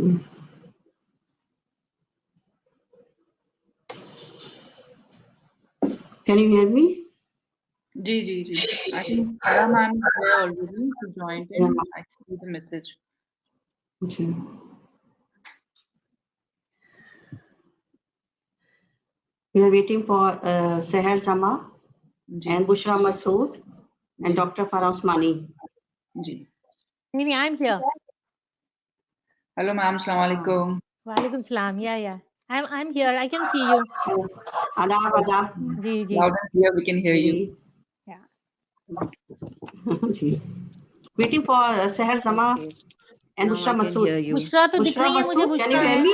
Can you hear me? Ji ji ji I think Farah ma'am is there already. She joined in. Yeah. I see the message. Okay. We are waiting for Seher Zama ji and Bushra Masood and ji Dr. Farah Usmani. Ji Maybe I'm here. Hello ma'am, Assalamu alaikum. Walaikum salam. Yeah. I'm here. I can see you. Adab, adab. Ji ji Loud and clear, we can hear you. Yeah. Ji. Waiting for Seher Zama Okay. and Now Bushra I can Masood. hear you. Bushra तो दिख Bushra रही है मुझे. Masood, can you Bushra hear है. me?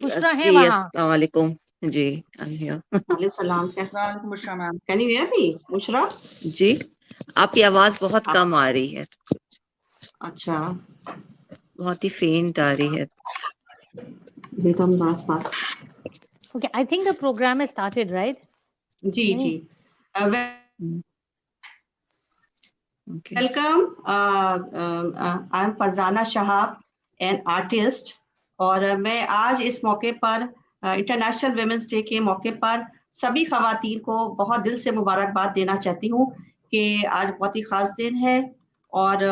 Bushra है जी, वहाँ. अस्सलाम वालेकुम. जी, I'm here. वालेकुम सलाम. Assalamu alaikum, Bushra ma'am. Can you hear me, Bushra? जी, आपकी आवाज बहुत कम आ रही है. अच्छा. बहुत ही फेंट आ रही है. बेतम पास. Okay, I think the program has started, right? Ji ji. Okay. Welcome. I am Farzana Shahab, an artist. और मैं आज इस मौके पर इंटरनेशनल वुमेन्स डे के मौके पर सभी खवातीन को बहुत दिल से मुबारकबाद देना चाहती हूँ कि आज बहुत ही खास दिन है. और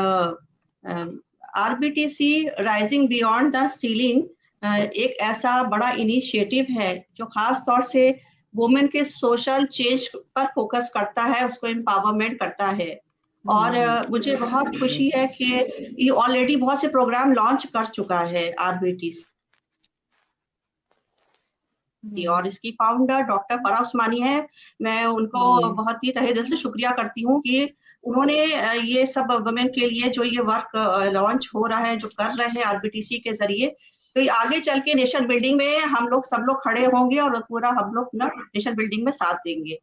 RBTC rising beyond the ceiling एक ऐसा बड़ा इनिशिएटिव है जो खास तौर से वुमेन के सोशल चेंज पर फोकस करता है, उसको एम्पावरमेंट करता है. और मुझे बहुत खुशी है कि ये ऑलरेडी बहुत से प्रोग्राम लॉन्च कर चुका है RBTC. और इसकी फाउंडर डॉक्टर फराह उस्मानी है. मैं उनको बहुत ही तहे दिल से शुक्रिया करती हूँ कि उन्होंने ये सब वुमेन के लिए जो ये वर्क लॉन्च हो रहा है, जो कर रहे हैं RBTC के जरिए, तो ये आगे चल के नेशन बिल्डिंग में हम लोग सब लोग खड़े होंगे और पूरा हम लोग ना नेशन बिल्डिंग में साथ देंगे.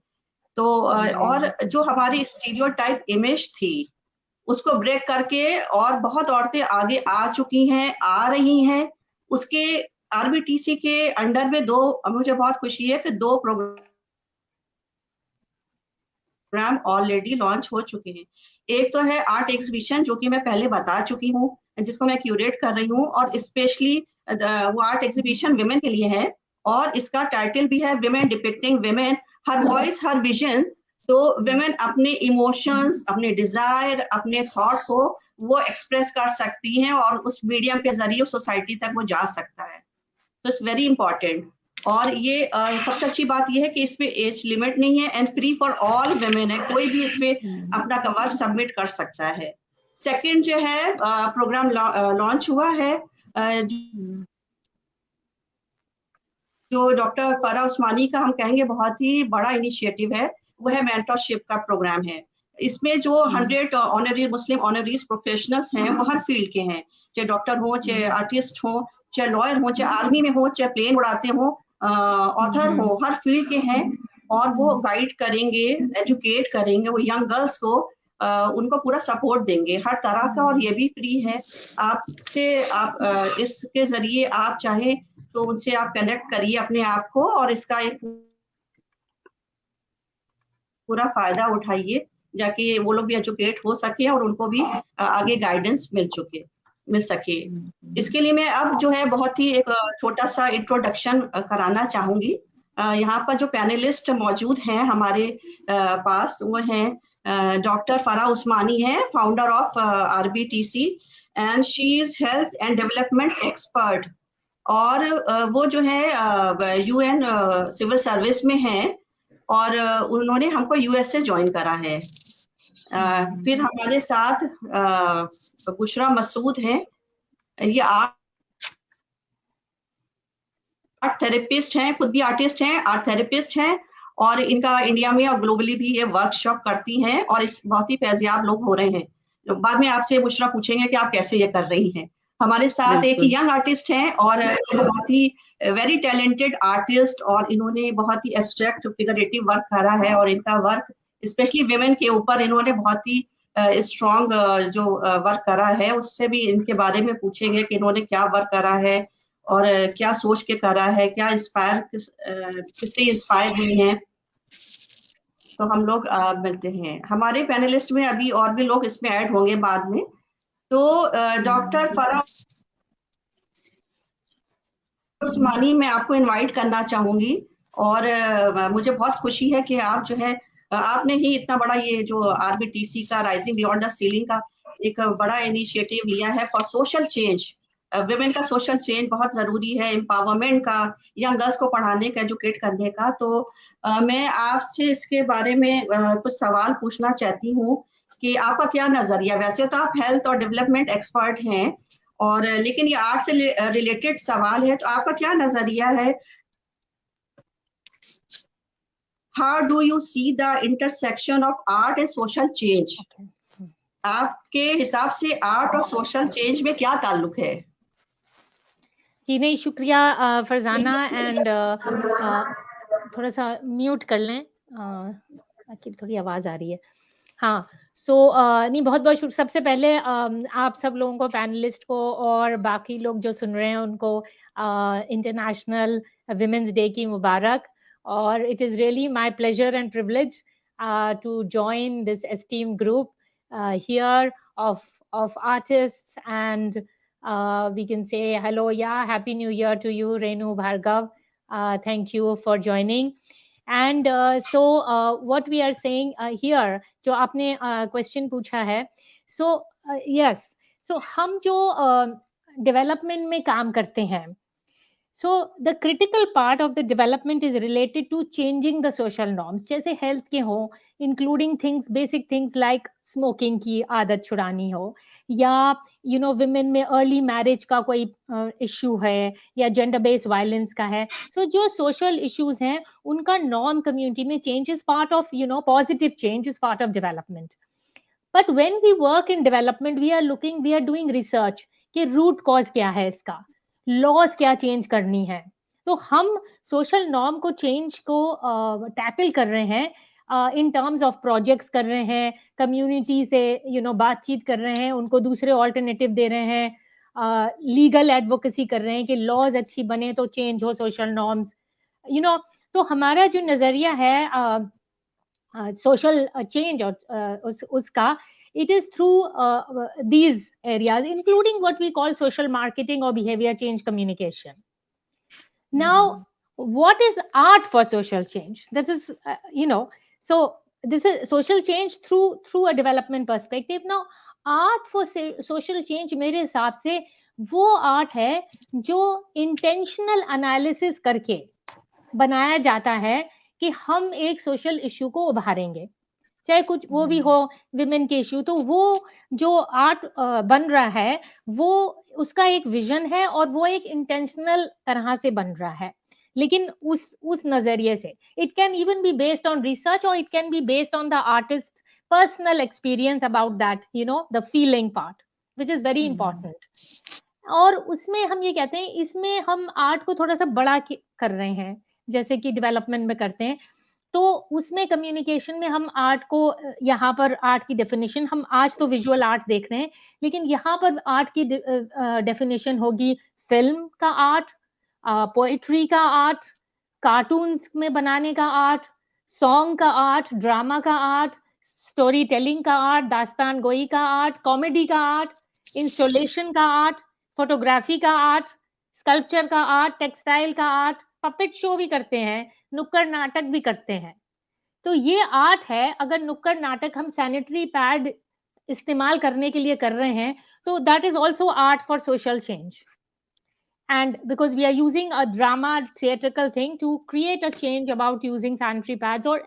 तो और जो हमारी स्टीरियोटाइप इमेज थी उसको ब्रेक करके और बहुत औरतें आगे आ चुकी हैं, आ रही हैं. उसके RBTC के अंडर में मुझे बहुत खुशी है कि 2 प्रोग्राम ऑलरेडी लॉन्च हो चुके हैं. एक तो है आर्ट एग्जीबिशन जो कि मैं पहले बता चुकी हूँ, जिसको मैं क्यूरेट कर रही हूँ, और स्पेशली वो आर्ट एग्जीबिशन विमेन के लिए है और इसका टाइटल भी है women depicting women, her voice her vision. तो विमेन अपने इमोशंस, अपने डिजायर, अपने थॉट को वो एक्सप्रेस कर सकती हैं और उस मीडियम के जरिए सोसाइटी तक वो जा सकता है. तो इट्स वेरी इंपॉर्टेंट. और ये सबसे अच्छी बात ये है कि इसमें एज लिमिट नहीं है and free for all women है. कोई भी इसमें अपना वर्क सबमिट कर सकता है. सेकंड जो है प्रोग्राम लॉन्च हुआ है जो डॉक्टर फराह उस्मानी का हम कहेंगे बहुत ही बड़ा इनिशिएटिव है, वो है मेंटरशिप का प्रोग्राम है. इसमें जो 100 ऑनरी मुस्लिम ऑनरीज प्रोफेशनल्स हैं वो हर फील्ड के हैं, चाहे डॉक्टर हो, चाहे आर्टिस्ट हो, चाहे लॉयर हो, चाहे आर्मी में हो, चाहे प्लेन उड़ाते हो, ऑथर हो, हर फील्ड के हैं. और वो गाइड करेंगे, एजुकेट करेंगे वो यंग गर्ल्स को, उनको पूरा सपोर्ट देंगे हर तरह का. और ये भी फ्री है. आप इसके जरिए आप चाहे तो उनसे आप कनेक्ट करिए अपने आप को और इसका एक पूरा फायदा उठाइए जाके वो लोग भी एजुकेट हो सके और उनको भी आगे गाइडेंस मिल सके. इसके लिए मैं अब जो है बहुत ही एक छोटा सा इंट्रोडक्शन कराना चाहूंगी. यहाँ पर जो पैनलिस्ट मौजूद हैं हमारे पास वो हैं डॉक्टर फराह उस्मानी है, founder of RBTC and she is health and development expert. और वो जो है UN सिविल सर्विस में हैं और उन्होंने हमको US से ज्वाइन करा है. फिर हमारे साथ बुशरा मसूद हैं. ये आर्ट थेरेपिस्ट हैं, खुद भी आर्टिस्ट हैं, आर्ट थेरेपिस्ट हैं और इनका इंडिया में और ग्लोबली भी ये वर्कशॉप करती हैं और इस बहुत ही फैजियाब लोग हो रहे हैं. बाद में आपसे बुशरा पूछेंगे कि आप कैसे ये कर रही हैं. हमारे साथ एक यंग आर्टिस्ट हैं और बहुत ही वेरी टैलेंटेड आर्टिस्ट और इन्होंने बहुत ही एब्स्ट्रैक्ट फिगरेटिव वर्क करा है और इनका वर्क स्पेशली विमेन के ऊपर इन्होंने बहुत ही स्ट्रॉन्ग जो वर्क करा है. उससे भी इनके बारे में पूछेंगे कि इन्होंने क्या वर्क करा है और क्या सोच के करा है, क्या किससे इंस्पायर हुई हैं. तो हम लोग मिलते हैं. हमारे पैनलिस्ट में अभी और भी लोग इसमें ऐड होंगे बाद में. तो डॉक्टर फराह उस्मानी मैं आपको इनवाइट करना चाहूंगी और मुझे बहुत खुशी है कि आप जो है आपने ही इतना बड़ा ये जो आरबीटीसी का राइजिंग बियॉन्ड द सीलिंग का एक बड़ा इनिशिएटिव लिया है फॉर सोशल चेंज। विमेन का सोशल चेंज बहुत जरूरी है, एम्पावरमेंट का, यंग गर्ल्स को पढ़ाने का, एजुकेट करने का। तो मैं आपसे इसके बारे में कुछ सवाल पूछना चाहती हूँ कि आपका क्या नजरिया। वैसे तो आप हेल्थ और डेवलपमेंट एक्सपर्ट हैं और लेकिन ये आर्ट से रिलेटेड सवाल है, तो आपका क्या नजरिया है। How do you see the intersection of art and social change. आपके हिसाब से आर्ट और सोशल चेंज में क्या ताल्लुक है। जी नहीं, शुक्रिया फरजाना। एंड थोड़ा सा म्यूट कर लें, बाकी थोड़ी आवाज आ रही है। हाँ, सो नहीं, बहुत बहुत शुक्रिया। सबसे पहले आप सब लोगों को, पैनलिस्ट को और बाकी लोग जो सुन रहे हैं उनको इंटरनेशनल विमेंस डे की मुबारक। और it is really my pleasure and privilege to join this esteemed group here of artists, and we can say hello, yeah, happy new year to you, Renu Bhargav. Thank you for joining. And so what we are saying here, जो आपने question पूछा है, so yes, so हम जो development में काम करते हैं, so the critical part of the development is related to changing the social norms, जैसे हेल्थ के हो, including things, basic things like smoking की आदत छुड़ानी हो, या विमेन में अर्ली मैरिज का कोई इश्यू है, या जेंडर बेस्ड वायलेंस का है। सो जो सोशल इश्यूज हैं उनका नॉर्म कम्युनिटी में change is part of positive change, is part of development. But when we work in development, we are doing research कि रूट कॉज क्या है इसका, लॉज क्या चेंज करनी है। तो हम सोशल नॉर्म को चेंज को टैकल कर रहे हैं इन टर्म्स ऑफ प्रोजेक्ट्स कर रहे हैं, कम्युनिटी से बातचीत कर रहे हैं, उनको दूसरे ऑल्टरनेटिव दे रहे हैं, लीगल एडवोकेसी कर रहे हैं कि लॉज अच्छी बने तो चेंज हो सोशल नॉर्म्स। तो हमारा जो नजरिया है social change or uska, it is through these areas, including what we call social marketing or behavior change communication. Now, what is art for social change? This is so this is social change through a development perspective. Now, art for social change मेरे हिसाब से वो art है जो intentional analysis करके बनाया जाता है कि हम एक सोशल इश्यू को उभारेंगे, चाहे कुछ वो भी हो विमेन के इश्यू। तो वो जो आर्ट बन रहा है वो उसका एक विजन है और वो एक इंटेंशनल तरह से बन रहा है, लेकिन उस नजरिए से it can even be based on research और it can be based on the artist personal experience about that, the feeling part, which is very important. और उसमें हम ये कहते हैं, इसमें हम आर्ट को थोड़ा सा बड़ा कर रहे हैं, जैसे कि डेवलपमेंट में करते हैं। तो उसमें कम्युनिकेशन में हम आर्ट को, यहाँ पर आर्ट की डेफिनेशन, हम आज तो विजुअल आर्ट देख रहे हैं, लेकिन यहाँ पर आर्ट की डेफिनेशन होगी फिल्म का आर्ट, पोएट्री का आर्ट, कार्टून्स में बनाने का आर्ट, सॉन्ग का आर्ट, ड्रामा का आर्ट, स्टोरी टेलिंग का आर्ट, दास्तान गोई का आर्ट, कॉमेडी का आर्ट, इंस्टॉलेशन का आर्ट, फोटोग्राफी का आर्ट, स्कल्पचर का आर्ट, टेक्सटाइल का आर्ट, पपेट शो भी करते हैं, नुक्कड़ नाटक भी करते हैं। तो ये आर्ट है। अगर नुक्कड़ नाटक हम सैनिटरी पैड इस्तेमाल करने के लिए कर रहे हैं, तो that is also art for social change. And because we are using a drama theatrical thing to create a change about using sanitary pads or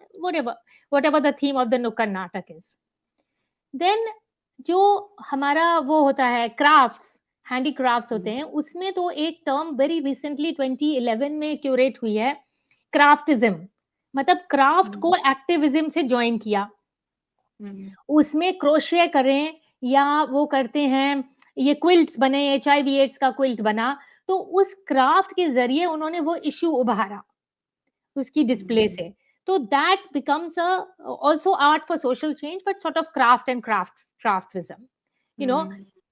whatever the theme of the nukkad natak is. Then जो हमारा वो होता है crafts, handicrafts होते हैं, उसमें तो एक टर्म वेरी रिसेंटली 2011 में क्यूरेट हुई है, क्राफ्टिज्म। मतलब क्राफ्ट को एक्टिविज्म से ज्वाइन किया, उसमें क्रोशे करें या वो करते हैं, ये क्विल्ट्स बने, HIV एड्स का क्विल्ट बना, तो उस क्राफ्ट के जरिए उन्होंने वो इश्यू उभारा उसकी डिस्प्ले से। तो that becomes also art for social change, but sort of craft and craftism,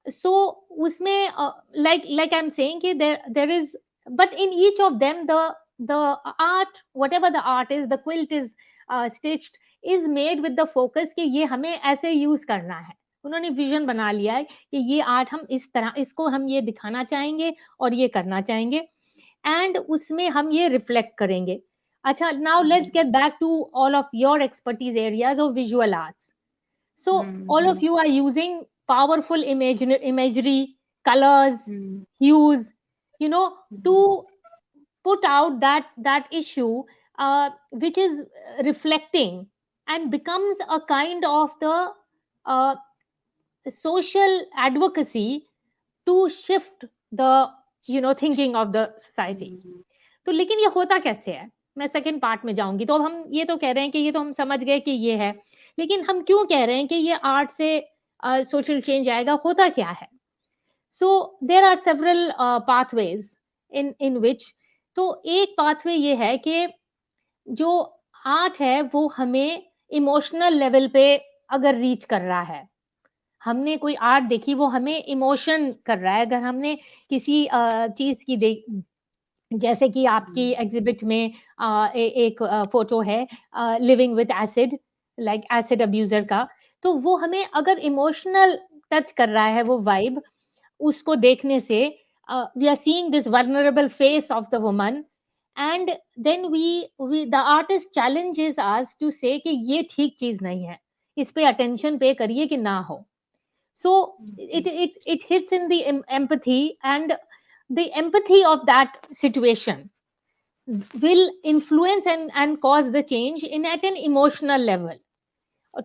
so उसमें like I'm saying कि there is, but in each of them the art, whatever the art is, the quilt is stitched, is made with the focus कि ये हमें ऐसे use करना है। उन्होंने vision बना लिया है कि ये आर्ट हम इस तरह, इसको हम ये दिखाना चाहेंगे और ये करना चाहेंगे। एंड उसमें हम ये रिफ्लेक्ट करेंगे. अच्छा, now let's get back to all of your expertise areas of visual arts. So all of you are using powerful imagery, colors, hues, you know, to put out that issue, which is reflecting and becomes a kind of the uh, social advocacy to shift the thinking of the society. तो लेकिन ये होता कैसे है, मैं second part में जाऊंगी. तो अब हम ये तो कह रहे हैं कि ये तो हम समझ गए कि ये है, लेकिन हम क्यों कह रहे हैं कि ये आर्ट से सोशल चेंज आएगा, होता क्या है? So there are several pathways in which. तो एक पाथवे ये है कि जो आर्ट है वो हमें इमोशनल लेवल पे अगर रीच कर रहा है, हमने कोई आर्ट देखी वो हमें इमोशन कर रहा है. अगर हमने किसी चीज की जैसे कि आपकी एग्जिबिट में एक फोटो है living with acid, like acid abuser का, तो वो हमें अगर इमोशनल टच कर रहा है वो वाइब, उसको देखने से we are seeing this vulnerable face of the woman, and then we the artist challenges us to say कि ये ठीक चीज नहीं है, इस पे अटेंशन पे करिए कि ना हो. So it hits in the empathy, and the empathy of that situation will influence and cause the change in at an emotional level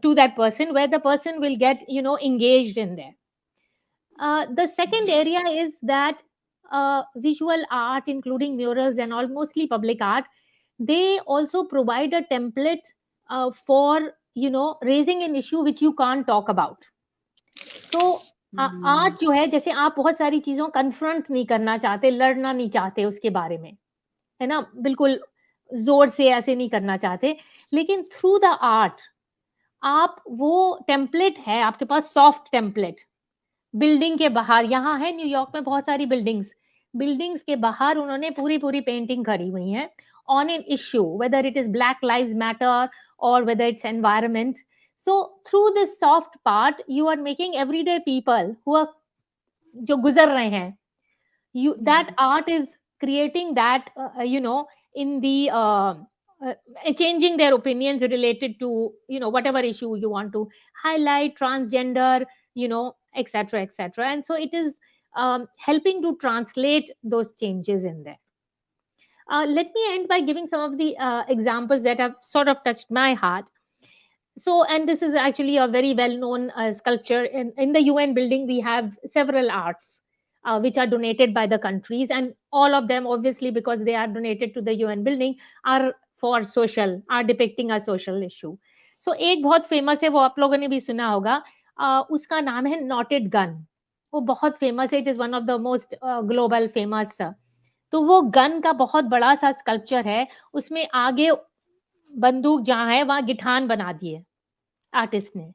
to that person, where the person will get engaged in there. The second area is that visual art, including murals and all, mostly public art, they also provide a template for raising an issue which you can't talk about. तो art जो है, जैसे आप बहुत सारी चीजों confront नहीं करना चाहते, लड़ना नहीं चाहते उसके बारे में, है ना, बिल्कुल जोर से ऐसे नहीं करना चाहते, लेकिन थ्रू द आर्ट आप वो टेम्पलेट है आपके पास, सॉफ्ट टेम्पलेट. बिल्डिंग के बाहर, यहाँ है न्यूयॉर्क में बहुत सारी बिल्डिंग्स के बाहर उन्होंने पूरी पेंटिंग करी हुई है on an issue, whether it is black lives matter और whether it's environment. So through this soft part, you are making everyday people who are जो गुजर रहे हैं, that art is creating that in the changing their opinions related to whatever issue you want to highlight, transgender, etc. And so it is helping to translate those changes in there. Let me end by giving some of the examples that have sort of touched my heart. So, and this is actually a very well-known sculpture. In the UN building, we have several arts which are donated by the countries, and all of them, obviously, because they are donated to the UN building, are depicting a social issue. So, एक बहुत famous है, वो आप लोगों ने भी सुना होगा, उसका नाम है Knotted Gun. वो बहुत famous है, it is one of the most global famous. तो वो गन का बहुत बड़ा सा स्कल्पचर है, उसमें आगे बंदूक जहां है वहां गिठान बना दिए आर्टिस्ट ने.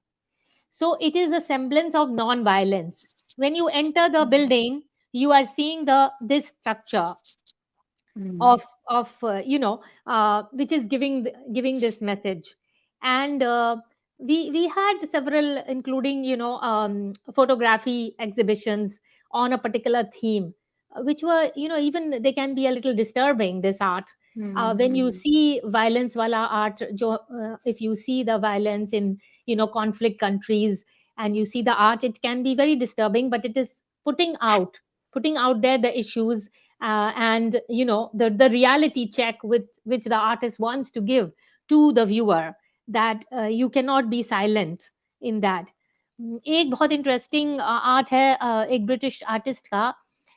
So it is a semblance of non-violence. When you enter the building, you are seeing this structure of which is giving this message. And we had several, including photography exhibitions on a particular theme, which were even they can be a little disturbing, this art. When you see violence wala art, if you see the violence in conflict countries and you see the art, it can be very disturbing, but it is putting out there the issues, and the reality check which the artist wants to give to the viewer, that you cannot be silent in that. एक बहुत interesting art है एक British artist का,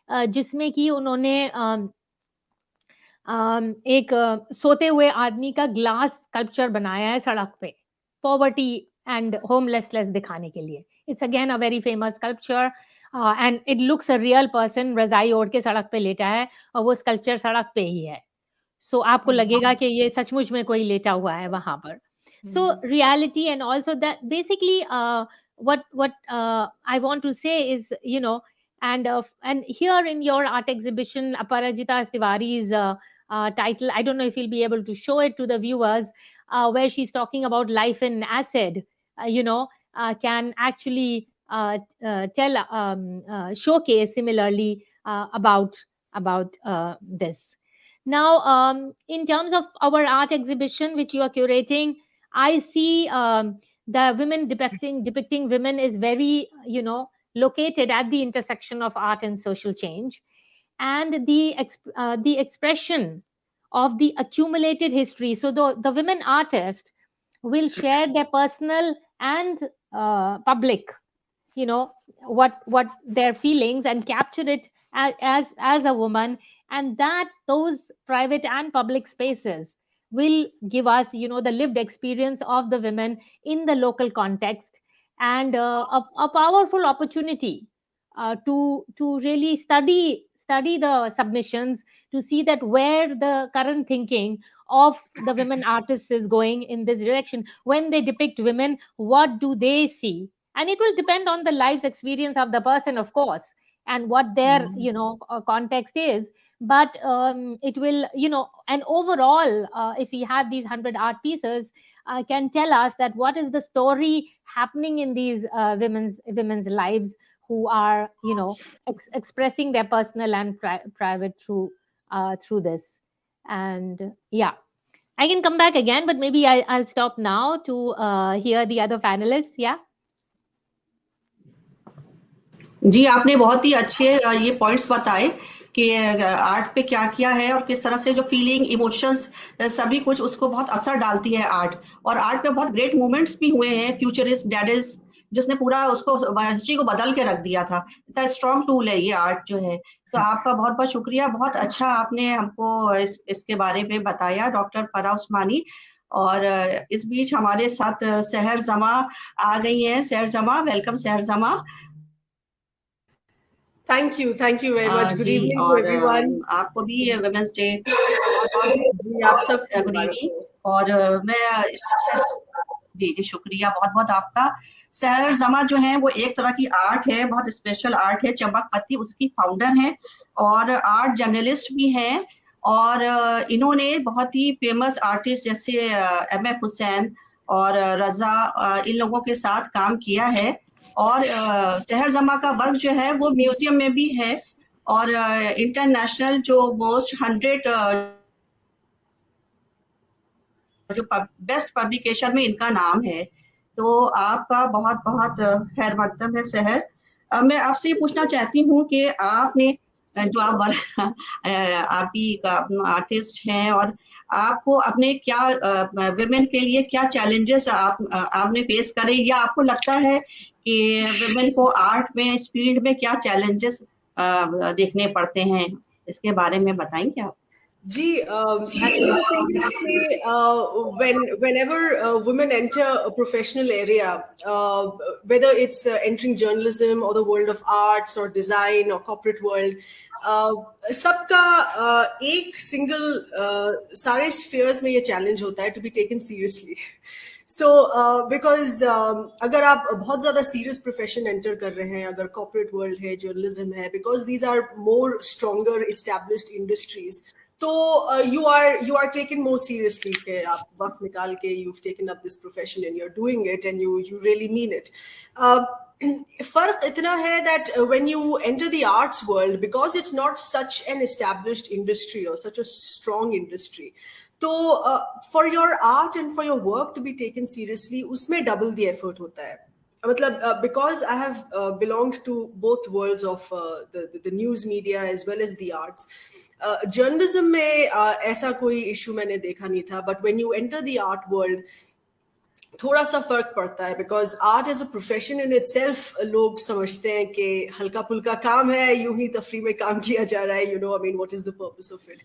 जिसमें कि उन्होंने एक सोते हुए आदमी का ग्लास स्कल्पचर बनाया है सड़क पे, पॉवर्टी एंड होमलेसनेस दिखाने के लिए. It's again a very famous sculpture, and it looks a real person रजाई ओढ़ के सड़क पे लेटा है, और वो स्कल्पचर सड़क पे ही है. सो आपको लगेगा कि ये सचमुच में कोई लेटा हुआ है वहां पर. So reality, and also that basically what I want to say is, and here in your art exhibition, Aparajita Tiwari's title, I don't know if you'll be able to show it to the viewers, where she's talking about life in acid, can actually showcase similarly about about this. Now, in terms of our art exhibition, which you are curating, I see the women depicting women is very, located at the intersection of art and social change, and the expression of the accumulated history. So the women artists will share their personal and public, what their feelings, and capture it as a woman, and that those private and public spaces will give us, the lived experience of the women in the local context, and a powerful opportunity to really study the submissions, to see that where the current thinking of the women artists is going in this direction. When they depict women, what do they see? And it will depend on the life's experience of the person, of course, and what their context is. But it will, and overall, if we have these 100 art pieces, can tell us that what is the story happening in these women's lives, who are, expressing their personal and private through this. And yeah, I can come back again, but maybe I'll stop now to hear the other panelists. Yeah. जी, आपने बहुत ही अच्छे ये points बताए कि art पे क्या किया है और किस तरह से जो फीलिंग, इमोशंस, सभी कुछ उसको बहुत असर डालती है आर्ट। और आर्ट पे बहुत ग्रेट मूवमेंट्स भी हुए हैं, फ्यूचरिस्ट, डैडिज, जिसने पूरा उसको हिस्ट्री को बदल के रख दिया था। इतना स्ट्रॉन्ग टूल है ये आर्ट जो है। तो आपका बहुत बहुत शुक्रिया, बहुत अच्छा आपने हमको इसके बारे में बताया, डॉक्टर फराह उस्मानी। और इस बीच हमारे साथ सहर जमा आ गई हैं। सहर जमा, वेलकम सहर जमा। Thank you very much. Good evening to everyone. आपको भी वुमेन्स डे जी, आप सब गुड इवनिंग। और मैं जी शुक्रिया बहुत बहुत आपका। सहर जमा जो है वो एक तरह की आर्ट है, बहुत स्पेशल आर्ट है। चंपक पत्ती उसकी फाउंडर है और आर्ट जर्नलिस्ट भी हैं। और इन्होंने बहुत ही फेमस आर्टिस्ट जैसे MF हुसैन और रजा, इन लोगों के साथ काम किया है। और सहर जमा का वर्क जो है वो म्यूजियम में भी है और इंटरनेशनल जो मोस्ट 100 जो बेस्ट पब्लिकेशन में इनका नाम है। तो आपका बहुत बहुत खैर मकदम है सहर। मैं आपसे ये पूछना चाहती हूँ कि आपने जो आप भी आर्टिस्ट हैं और आपको अपने क्या वुमेन के लिए क्या चैलेंजेस आपने फेस करे, या आपको लगता है कि वुमेन को आर्ट में, इस फील्ड में क्या चैलेंजेस देखने पड़ते हैं, इसके बारे में बताएंगे आप? जी, whenever women enter a professional area, whether it's entering journalism or the world of arts or design or corporate world, सबका एक single सारे spheres में ये challenge होता है to be taken seriously. So because अगर आप बहुत ज़्यादा serious profession enter कर रहे हैं, अगर corporate world है, journalism है, because these are more stronger established industries, तो you are taken more seriously कि आप वक्त निकाल के you've taken up this profession and you're doing it and you really mean it. फर्क इतना है that when you enter the arts world, because it's not such an established industry or such a strong industry, तो for your art and for your work to be taken seriously, उसमें double the effort होता है। मतलब because I have belonged to both worlds of the news media as well as the arts, journalism में ऐसा कोई issue मैंने देखा नहीं था, but when you enter the art world थोड़ा सा फर्क पड़ता है, because art as a profession in itself लोग समझते हैं कि हल्का फुल्का काम है, यूं ही तफरी में काम किया जा रहा है, you know, I mean what is the purpose of it,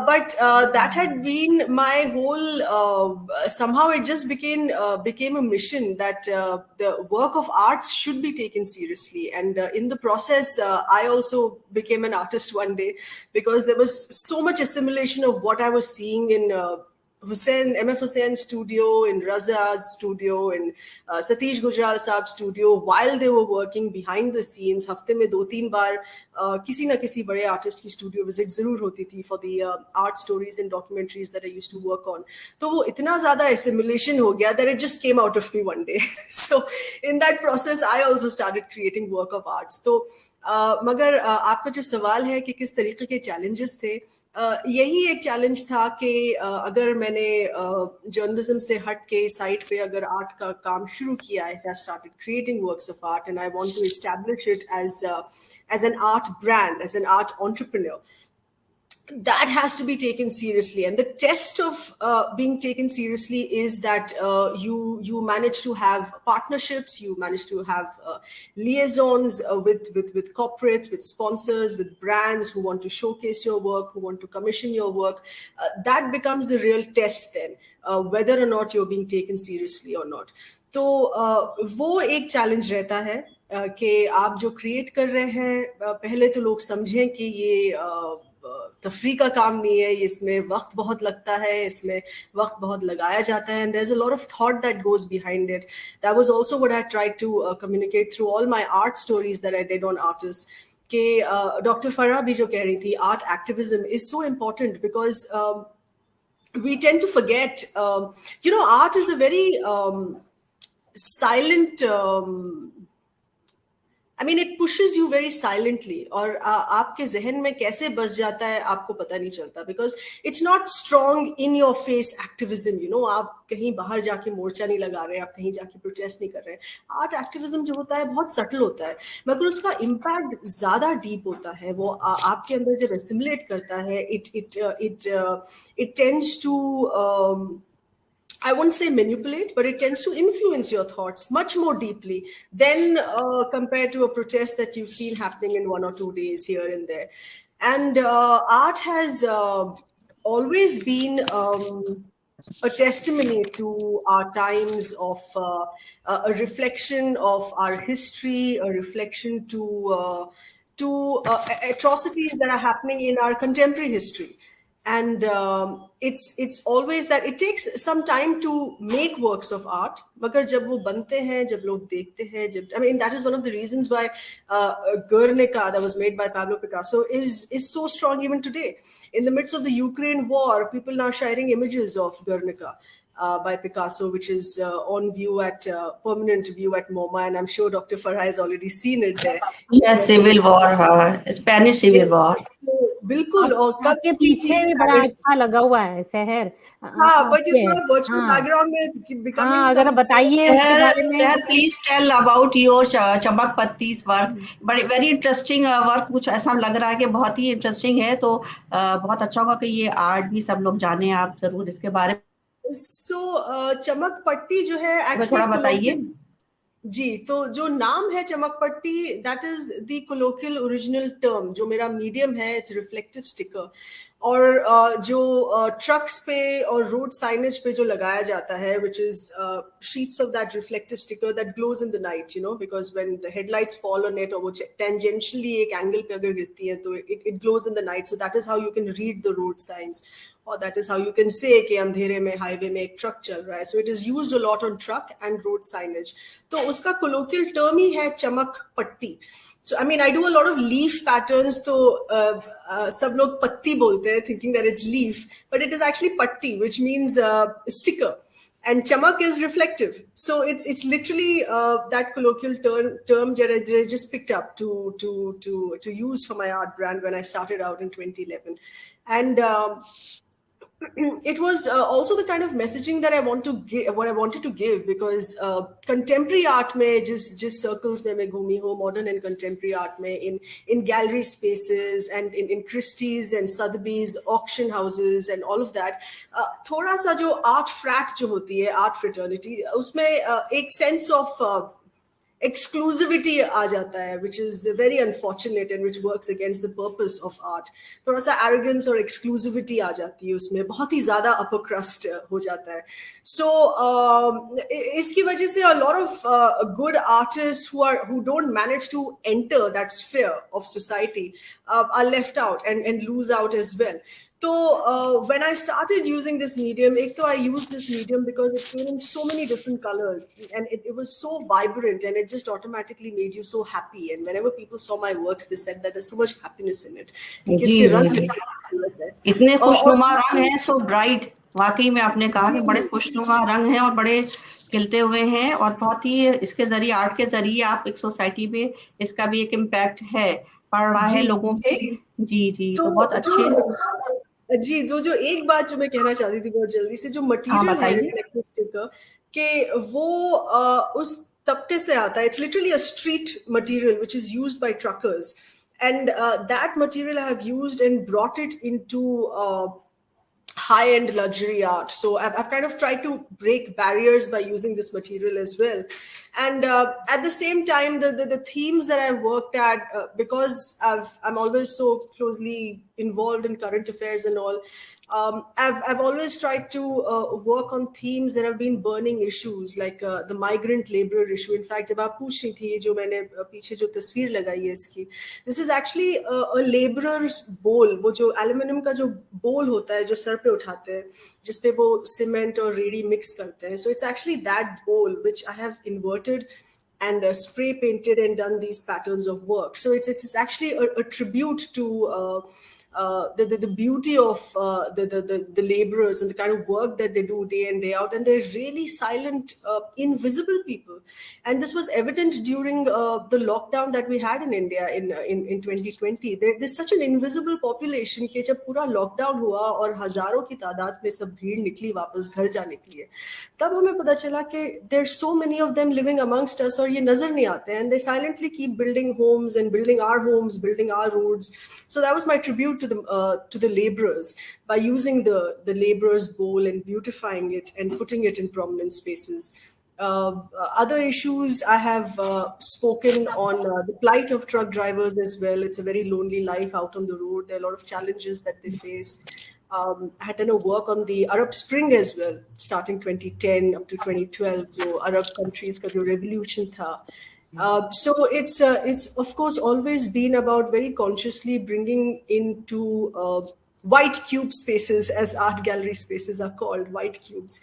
but that had been my whole, somehow it just became a mission that the work of arts should be taken seriously, and in the process I also became an artist one day, because there was so much assimilation of what I was seeing in MF Hussain studio, in Raza's studio, in Satish Gujral Saab's studio, while they were working behind the scenes, हफ्ते में 2-3 बार किसी ना किसी बड़े artist की studio visit जरूर होती थी for the art stories and documentaries that I used to work on. तो वो इतना ज़्यादा assimilation हो गया that it just came out of me one day. So in that process, I also started creating work of arts. तो मगर आपका जो सवाल है कि किस तरीके के challenges थे, यही एक चैलेंज था कि अगर मैंने जर्नलिज्म से हट के साइट पे अगर आर्ट का काम शुरू किया है, I have started creating works of art and I want to establish it as an art brand, as an art entrepreneur. That has to be taken seriously, and the test of being taken seriously is that you manage to have partnerships, you manage to have liaisons with corporates, with sponsors, with brands who want to showcase your work, who want to commission your work. That becomes the real test then, whether or not you're being taken seriously or not. तो वो एक challenge रहता है कि आप जो create कर रहे हैं, पहले तो लोग समझें कि ये तफरी का काम नहीं है, इसमें वक्त बहुत लगता है, इसमें वक्त बहुत लगाया जाता है, and there's a lot of thought that goes behind it. That was also what I tried to communicate through all my art stories that I did on artists. कि Dr. Farah भी जो कह रही थी, art activism is so important because we tend to forget, art is a very silent, it pushes you very silently, और आपके जहन में कैसे बस जाता है आपको पता नहीं चलता, because it's not strong in your face activism, आप कहीं बाहर जाके मोर्चा नहीं लगा रहे, आप कहीं जाके प्रोटेस्ट नहीं कर रहे. आर्ट एक्टिविज्म जो होता है बहुत सटल होता है, मगर उसका इम्पैक्ट ज्यादा डीप होता है. वो आपके अंदर जब एसिमुलेट करता है, it tends to I won't say manipulate, but it tends to influence your thoughts much more deeply than compared to a protest that you've seen happening in 1 or 2 days here and there. And art has always been a testimony to our times, of a reflection of our history, a reflection to atrocities that are happening in our contemporary history. And it's always that it takes some time to make works of art, मगर जब वो बनते हैं, जब लोग देखते हैं, that is one of the reasons why Guernica, that was made by Pablo Picasso, is so strong even today. In the midst of the Ukraine war, people now sharing images of Guernica by Picasso, which is on view at permanent view at MoMA, and I'm sure Dr. Farah has already seen it there. Yes, Civil War, Spanish Civil War. बिल्कुल, और कब के पीछे बड़ा अच्छा लगा हुआ है शहर. हाँ, but ये थोड़ा virtual background में becoming. हाँ, अगर बताइए उसके बारे में. Sir, please tell about your चमक पत्ती's work. But very interesting work, कुछ ऐसा लग रहा है कि बहुत ही interesting है, तो बहुत अच्छा होगा कि ये आर्ट भी सब लोग जाने, आप जरूर इसके बारे में. So चमक पट्टी जो है actually थोड़ा बताइए. जी, तो जो नाम है चमक पट्टी, that is the colloquial original term. जो मेरा medium है, it's reflective sticker. और जो trucks पे और road signage पे जो लगाया जाता है, which is sheets of that reflective sticker that glows in the night, because when the headlights fall on it, or वो tangentially एक angle पे अगर गिरती है, तो it glows in the night. So that is how you can read the road signs. Or that is how you can say कि अंधेरे में highway में एक truck चल रहा है. So it is used a lot on truck and road signage. तो उसका colloquial term ही है चमक पट्टी. So I do a lot of leaf patterns, तो सब लोग पत्ती बोलते हैं, thinking that it's leaf, but it is actually पट्टी, which means sticker. And chamak is reflective. So it's literally that colloquial term that I just picked up to use for my art brand when I started out in 2011. And it was also the kind of messaging that I wanted to give, because contemporary art में just circles में मैं घूमी हूँ, modern and contemporary art में, in gallery spaces and in Christie's and Sotheby's auction houses and all of that, थोड़ा सा जो art frat जो होती है, art fraternity, उसमें एक sense of exclusivity आ जाता है, which is very unfortunate and which works against the purpose of art. थोड़ा सा arrogance और exclusivity आ जाती है उसमें, बहुत ही ज़्यादा upper crust हो जाता है. So इसकी वजह से a lot of good artists who don't manage to enter that sphere of society are left out and lose out as well. So when I started using this medium, I used this medium because it came in so many different colors, and it was so vibrant, and it just automatically made you so happy. And whenever people saw my works, they said that there's so much happiness in it. जी जी इतने खुशनुमा रंग हैं, so bright. वाकई में आपने कहा कि बड़े खुशनुमा रंग हैं और बड़े खिलते हुए हैं, और बहुत ही इसके जरिए, आर्ट के जरिए आप एक सोसाइटी में इसका भी एक इम्पैक्ट है, पड़ रहा है लोगों पे. जी जी तो बहुत अच्छे. जी जो एक बात जो मैं कहना चाहती थी बहुत जल्दी से, जो मटेरियल है रिफ्लेक्टिव स्टिकर के वो उस तबके से आता है. It's literally a street material which is used by truckers, and that material I have used and brought it into high-end luxury art. So I've kind of tried to break barriers by using this material as well. And at the same time, the themes that I've worked at, because I'm always so closely involved in current affairs and all, I've always tried to work on themes that have been burning issues, like the migrant laborer issue. In fact, जब आप पूछ रही थी, जो मैंने पीछे जो तस्वीर लगाई है इसकी, this is actually a laborer's bowl. वो जो एल्यूमिनियम का जो बोल होता है जो सर पे उठाते हैं, जिसपे वो सीमेंट और रेडी मिक्स करते हैं. So it's actually that bowl which I have inverted and spray painted and done these patterns of work. So it's actually a tribute to the beauty of the laborers and the kind of work that they do day in day out, and they're really silent, invisible people. And this was evident during the lockdown that we had in India in 2020. There's such an invisible population कि जब पूरा lockdown हुआ और हजारों की तादाद में सब भीड़ निकली वापस घर जाने के लिए, तब हमें पता चला कि there's so many of them living amongst us और ये नजर नहीं आते हैं, and they silently keep building homes and building our homes, building our roads. So that was my tribute to the laborers by using the laborers bowl and beautifying it and putting it in prominent spaces. Other issues I have spoken on the plight of truck drivers as well. It's a very lonely life out on the road. There are a lot of challenges that they face. I had done a work on the Arab Spring as well, starting 2010 up to 2012. So Arab countries ka jo revolution tha. So it's of course always been about very consciously bringing into white cube spaces, as art gallery spaces are called, white cubes,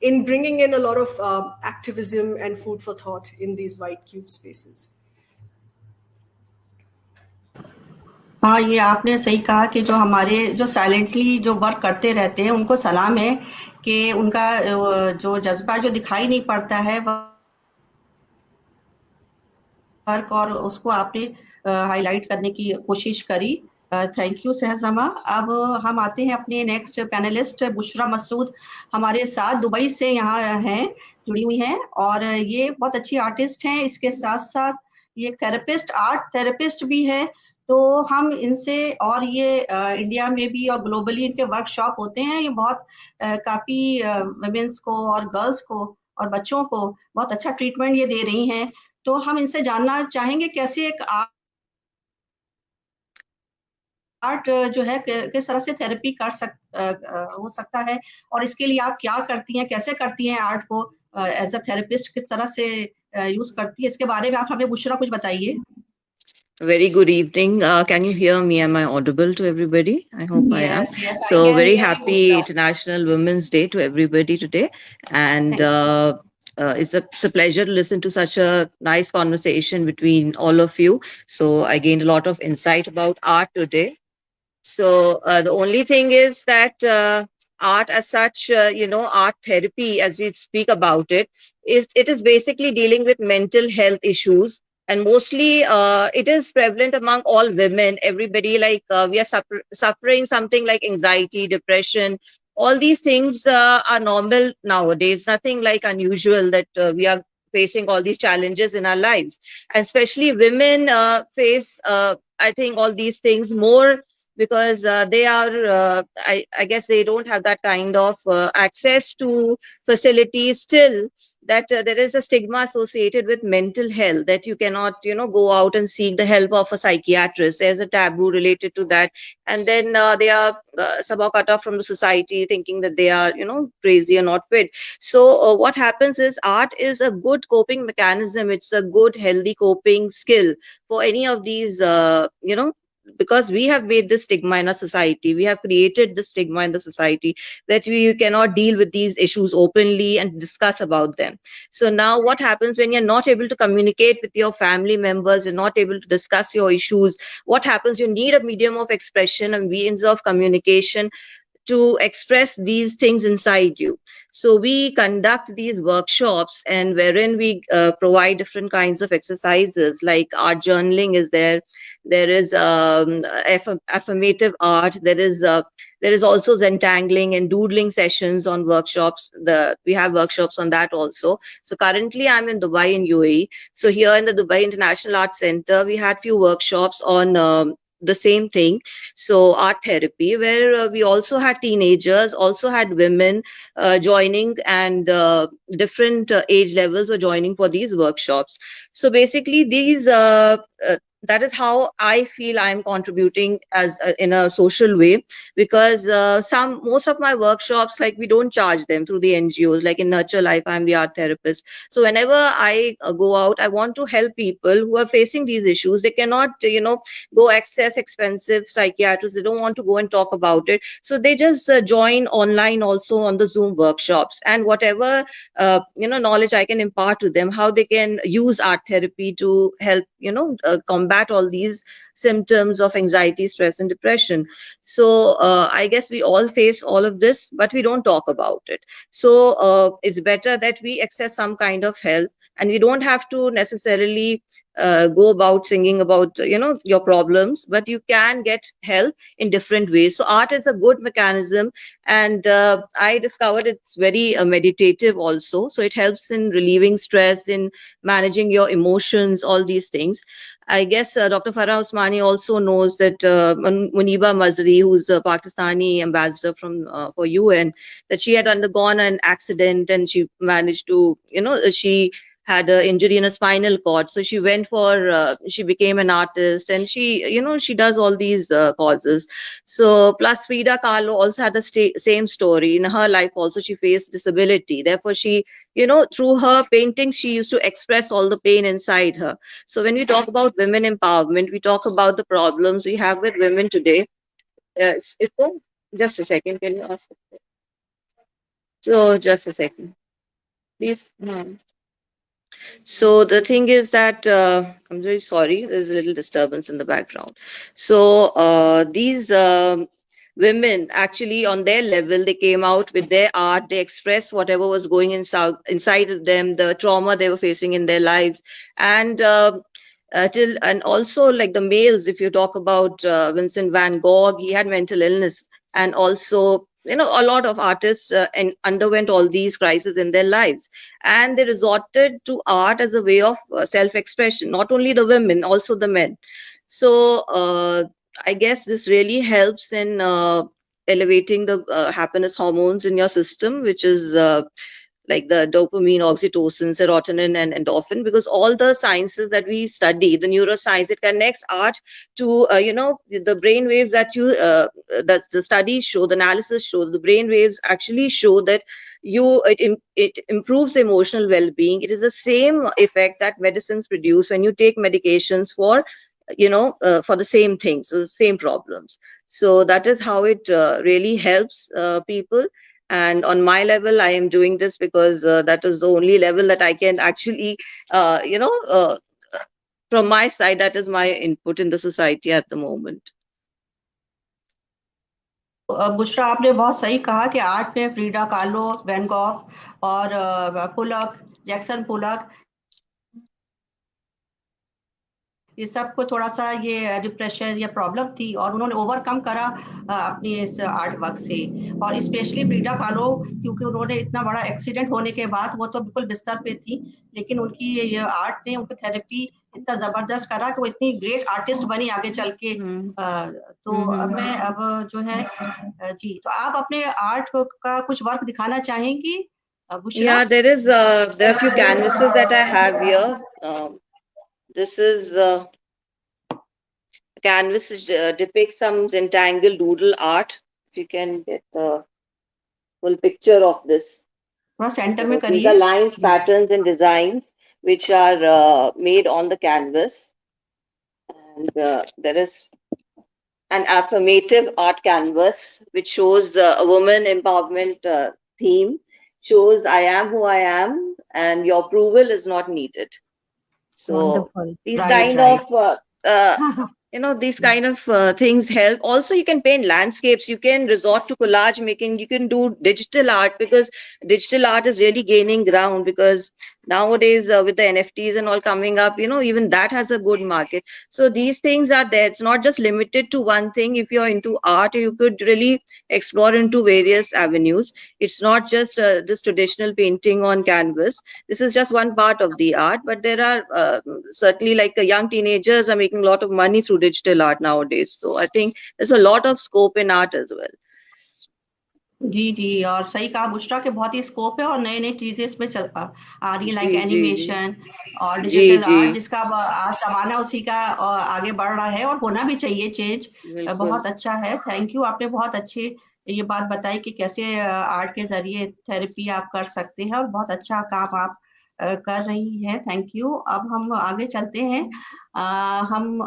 in bringing in a lot of activism and food for thought in these white cube spaces. हाँ, ये आपने सही कहा कि जो हमारे जो silently जो वर्क करते रहते हैं उनको सलाम है कि उनका जो जज्बा जो दिखाई नहीं पड़ता है वर्क, और उसको आपने हाईलाइट करने की कोशिश करी. थैंक यू सहजमा. अब हम आते हैं अपने नेक्स्ट पैनलिस्ट बुशरा मसूद हमारे साथ दुबई से यहाँ हैं, जुड़ी हुई हैं, और ये बहुत अच्छी आर्टिस्ट हैं. इसके साथ साथ ये एक थेरेपिस्ट, आर्ट थेरेपिस्ट भी है. तो हम इनसे, और ये इंडिया में भी और ग्लोबली इनके वर्कशॉप होते हैं, ये बहुत काफ़ी वुमेन्स को और गर्ल्स को और बच्चों को बहुत अच्छा ट्रीटमेंट ये दे रही हैं. तो हम इनसे जानना चाहेंगे कैसे एक आर्ट जो है किस तरह से थेरेपी हो सकता है, और इसके लिए आप क्या करती हैं, कैसे करती हैं आर्ट को एज अ थेरेपिस्ट, किस तरह से यूज करती है, इसके बारे में आप हमें बुशरा कुछ बताइए. Very good evening. Can you hear me? Am I audible to everybody? I hope I am. Yes, so very happy International Women's Day to everybody today. And it's a pleasure to listen to such a nice conversation between all of you. So I gained a lot of insight about art today. So the only thing is that art as such, art therapy, as we speak about it, it is basically dealing with mental health issues. And mostly it is prevalent among all women, everybody, like we are suffering something like anxiety, depression. All these things are normal nowadays, nothing like unusual that we are facing all these challenges in our lives. And especially women face, I think, all these things more because they are, I guess they don't have that kind of access to facilities still, that there is a stigma associated with mental health, that you cannot, go out and seek the help of a psychiatrist. There's a taboo related to that. And then they are somehow cut off from the society, thinking that they are, crazy or not fit. So what happens is art is a good coping mechanism. It's a good, healthy coping skill for any of these, because we have made this stigma in our society, we have created this stigma in the society that we cannot deal with these issues openly and discuss about them. So now what happens when you're not able to communicate with your family members, you're not able to discuss your issues, what happens? You need a medium of expression, a means of communication to express these things inside you. So we conduct these workshops, and wherein we provide different kinds of exercises, like art journaling is there. There is affirmative art. There is also Zentangling and doodling sessions on workshops. We have workshops on that also. So currently I'm in Dubai in UAE. So here in the Dubai International Arts Center, we had few workshops on the same thing. So art therapy, where we also had teenagers, also had women joining, and different age levels were joining for these workshops. So basically these that is how I feel I'm contributing as in a social way, because most of my workshops, like, we don't charge them through the NGOs. Like in Nurture Life, I'm the art therapist. So whenever I go out, I want to help people who are facing these issues. They cannot, go access expensive psychiatrists. They don't want to go and talk about it. So they just join online also on the Zoom workshops, and whatever knowledge I can impart to them, how they can use art therapy to help combat all these symptoms of anxiety, stress, and depression. So I guess we all face all of this, but we don't talk about it. So it's better that we access some kind of help, and we don't have to necessarily go about singing about your problems, but you can get help in different ways. So art is a good mechanism, and I discovered it's very meditative also. So it helps in relieving stress, in managing your emotions, all these things. I guess Dr. Farah Usmani also knows that Muniba Mazri, who's a Pakistani ambassador for UN, that she had undergone an accident, and she managed to, she had an injury in a spinal cord. So she went she became an artist, and she does all these causes. So plus Frida Kahlo also had the same story. In her life also, she faced disability. Therefore, she, through her paintings, she used to express all the pain inside her. So when we talk about women empowerment, we talk about the problems we have with women today. Just a second, can you ask? So just a second, please. So the thing is that I'm very sorry, there's a little disturbance in the background. So these women, actually, on their level, they came out with their art. They expressed whatever was going inside of them, the trauma they were facing in their lives, and and also, like the males, if you talk about Vincent van Gogh, he had mental illness, and also a lot of artists underwent all these crises in their lives, and they resorted to art as a way of self-expression. Not only the women, also the men. So I guess this really helps in elevating the happiness hormones in your system, which is like the dopamine, oxytocin, serotonin, and endorphin, because all the sciences that we study, the neuroscience, it connects art to, the brain waves that that the studies show, the analysis show, the brain waves actually show that it improves emotional well-being. It is the same effect that medicines produce when you take medications for, for the same things, so the same problems. So that is how it really helps people. And on my level, I am doing this because that is the only level that I can actually, from my side, that is my input in the society at the moment. Bushra, आपने बहुत सही कहा कि art में Frida कालो, van Gogh और पुलक, Jackson पुलक, ये सबको थोड़ा सा ये डिप्रेशन या प्रॉब्लम थी, और उन्होंने ओवरकम करा अपनी इस आर्ट वर्क से। और स्पेशली फ्रीडा कालो, क्योंकि उन्होंने इतना बड़ा एक्सीडेंट होने के बाद वो तो बिल्कुल बिस्तर पे थी, लेकिन उनकी ये आर्ट ने उनको थेरेपी इतना जबरदस्त करा कि वो इतनी ग्रेट आर्टिस्ट बनी आगे चल के। तो अब जो है जी, तो आप अपने आर्ट का कुछ वर्क दिखाना चाहेंगी? Yeah, there are a few canvases that I have here. This is a canvas which depicts some Zentangle doodle art. If you can get the full picture of this. These are lines, patterns, and designs which are made on the canvas. And there is an affirmative art canvas which shows a woman empowerment theme, shows I am who I am and your approval is not needed. So Wonderful. these Right, kind right. of these kind of things help. Also, you can paint landscapes, you can resort to collage making, you can do digital art, because digital art is really gaining ground, because nowadays with the NFTs and all coming up, even that has a good market. So these things are there. It's not just limited to one thing. If you're into art, you could really explore into various avenues. It's not just this traditional painting on canvas. This is just one part of the art, but there are certainly, like, young teenagers are making a lot of money through digital art nowadays. So I think there's a lot of scope in art as well. जी जी, और सही कहा बुशरा के बहुत ही scope है और नई नई चीजें इसमें आ रही है, लाइक जी, जी, एनिमेशन और जी, डिजिटल जी, आर्ट, जिसका आज जमाना उसी का आगे बढ़ रहा है और होना भी चाहिए चेंज। बिल्कुल। बहुत अच्छा है, थैंक यू। आपने बहुत अच्छी ये बात बताई कि कैसे आर्ट के जरिए थेरेपी आप कर सकते हैं और बहुत अच्छा काम आप कर रही हैं, थैंक यू। अब हम आगे चलते हैं। हम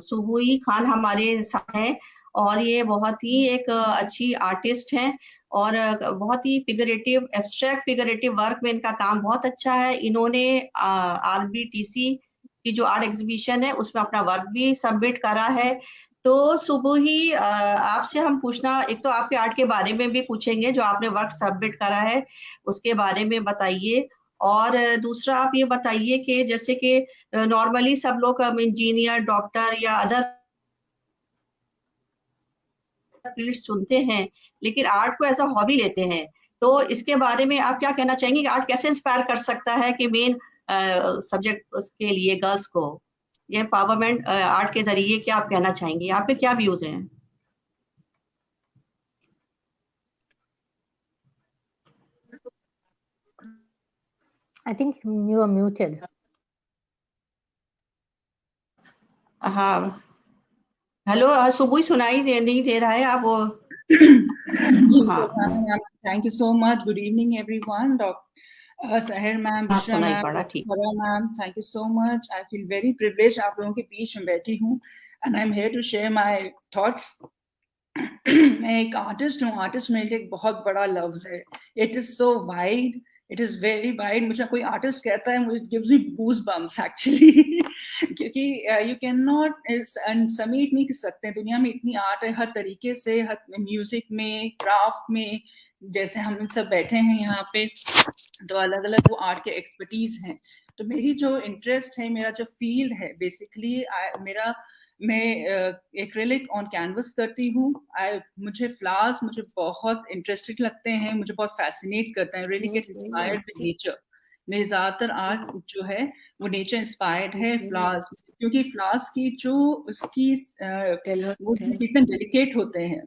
सुबुई खान हमारे साथ हैं और ये बहुत ही एक अच्छी आर्टिस्ट हैं और बहुत ही फिगरेटिव, एब्स्ट्रैक्ट फिगरेटिव वर्क में इनका काम बहुत अच्छा है। इन्होंने RBTC की जो आर्ट एग्जीबिशन है उसमें अपना वर्क भी सबमिट करा है। तो सुबह ही आपसे हम पूछना, एक तो आपके आर्ट के बारे में भी पूछेंगे, जो आपने वर्क सबमिट करा है उसके बारे में बताइए, और दूसरा आप ये बताइए कि जैसे कि नॉर्मली सब लोग इंजीनियर, डॉक्टर या अदर फील्ड चुनते हैं, लेकिन आर्ट को एज अ हॉबी लेते हैं। तो इसके बारे में आप क्या कहना चाहेंगे कि आर्ट कैसे इंस्पायर कर सकता है कि मेन सब्जेक्ट उसके लिए गर्ल्स को, ये एम्पावरमेंट आर्ट के जरिए क्या आप कहना चाहेंगे? आपके क्या व्यूज हैं? I think you are muted. हाँ, हेलो, सुबह सुनाई नहीं दे रहा है, आप वो Thank you so much. Good evening, everyone. Sahir ma'am, Bushra ma'am, Farah ma'am, thank you so much. I feel very privileged आप लोगों के बीच में बैठी हूँ, and I'm here to share my thoughts. मैं एक आर्टिस्ट हूँ, आर्टिस्ट मेरे लिए एक बहुत बड़ा लफ्ज है. It is so wide. It is very wide. मुझे कोई आर्टिस्ट कहता है, मुझे gives me goosebumps actually. क्योंकि you cannot समेट नहीं कर सकते. दुनिया में इतनी आर्ट है हर तरीके से, हर म्यूजिक में, क्राफ्ट में, जैसे हम सब बैठे हैं यहाँ पे, तो अलग अलग वो आर्ट के एक्सपर्टीज हैं. तो मेरी जो इंटरेस्ट है, मेरा जो फील्ड है, बेसिकली मैं एक्रेलिक ऑन कैनवस करती हूँ. मुझे फ्लावर्स मुझे बहुत इंटरेस्टिंग लगते हैं, मुझे बहुत फैसिनेट करता है. Really get inspired with nature. मेरे ज्यादातर आर्ट जो है वो नेचर इंस्पायर्ड है. फ्लावर्स, क्योंकि फ्लावर्स की जो उसकी वो कितने डेलिकेट होते हैं,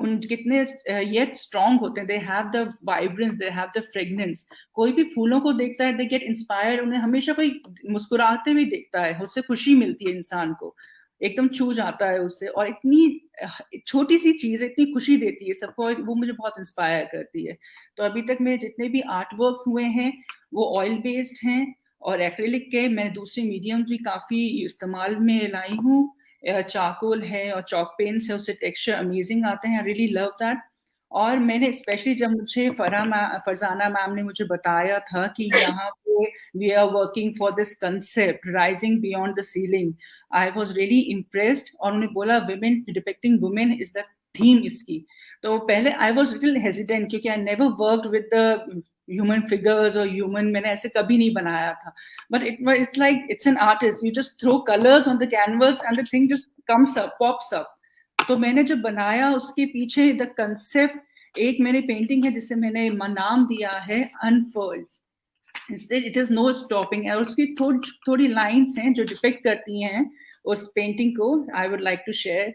उन कितने येट स्ट्रॉन्ग होते हैं. They have the vibrance, they have the fragrance. कोई भी फूलों को देखता है, दे गेट इंस्पायर्ड. उन्हें हमेशा कोई मुस्कुराते हुए देखता है, उससे खुशी मिलती है, इंसान को एकदम छू जाता है उससे. और इतनी छोटी सी चीज इतनी खुशी देती है सबको, वो मुझे बहुत इंस्पायर करती है. तो अभी तक मेरे जितने भी आर्ट वर्क्स हुए हैं वो ऑयल बेस्ड हैं और एक्रेलिक के. मैं दूसरे मीडियम भी काफी इस्तेमाल में लाई हूँ. चारकोल है और चॉक पेंट्स है, उससे टेक्सचर अमेजिंग आते हैं. I really love that. और मैंने स्पेशली जब मुझे फरजाना मैम ने मुझे बताया था कि यहाँ पे we are working for this concept rising beyond the ceiling, I was really impressed. और उन्होंने बोला women depicting women is the theme इसकी. तो पहले आई वाज लिटिल हेजिटेंट, क्योंकि I never worked with the human figures or human, मैंने ऐसे कभी नहीं बनाया था. But it's like it's an artist. You just throw colors on the canvas and the thing just comes up, pops up. तो मैंने जब बनाया उसके पीछे द कंसेप्ट, एक मेरी पेंटिंग है जिसे मैंने नाम दिया है unfold. Instead it is no stopping. और उसकी थोड़ी लाइन्स हैं जो डिपिक्ट करती हैं उस पेंटिंग को. I would like to share.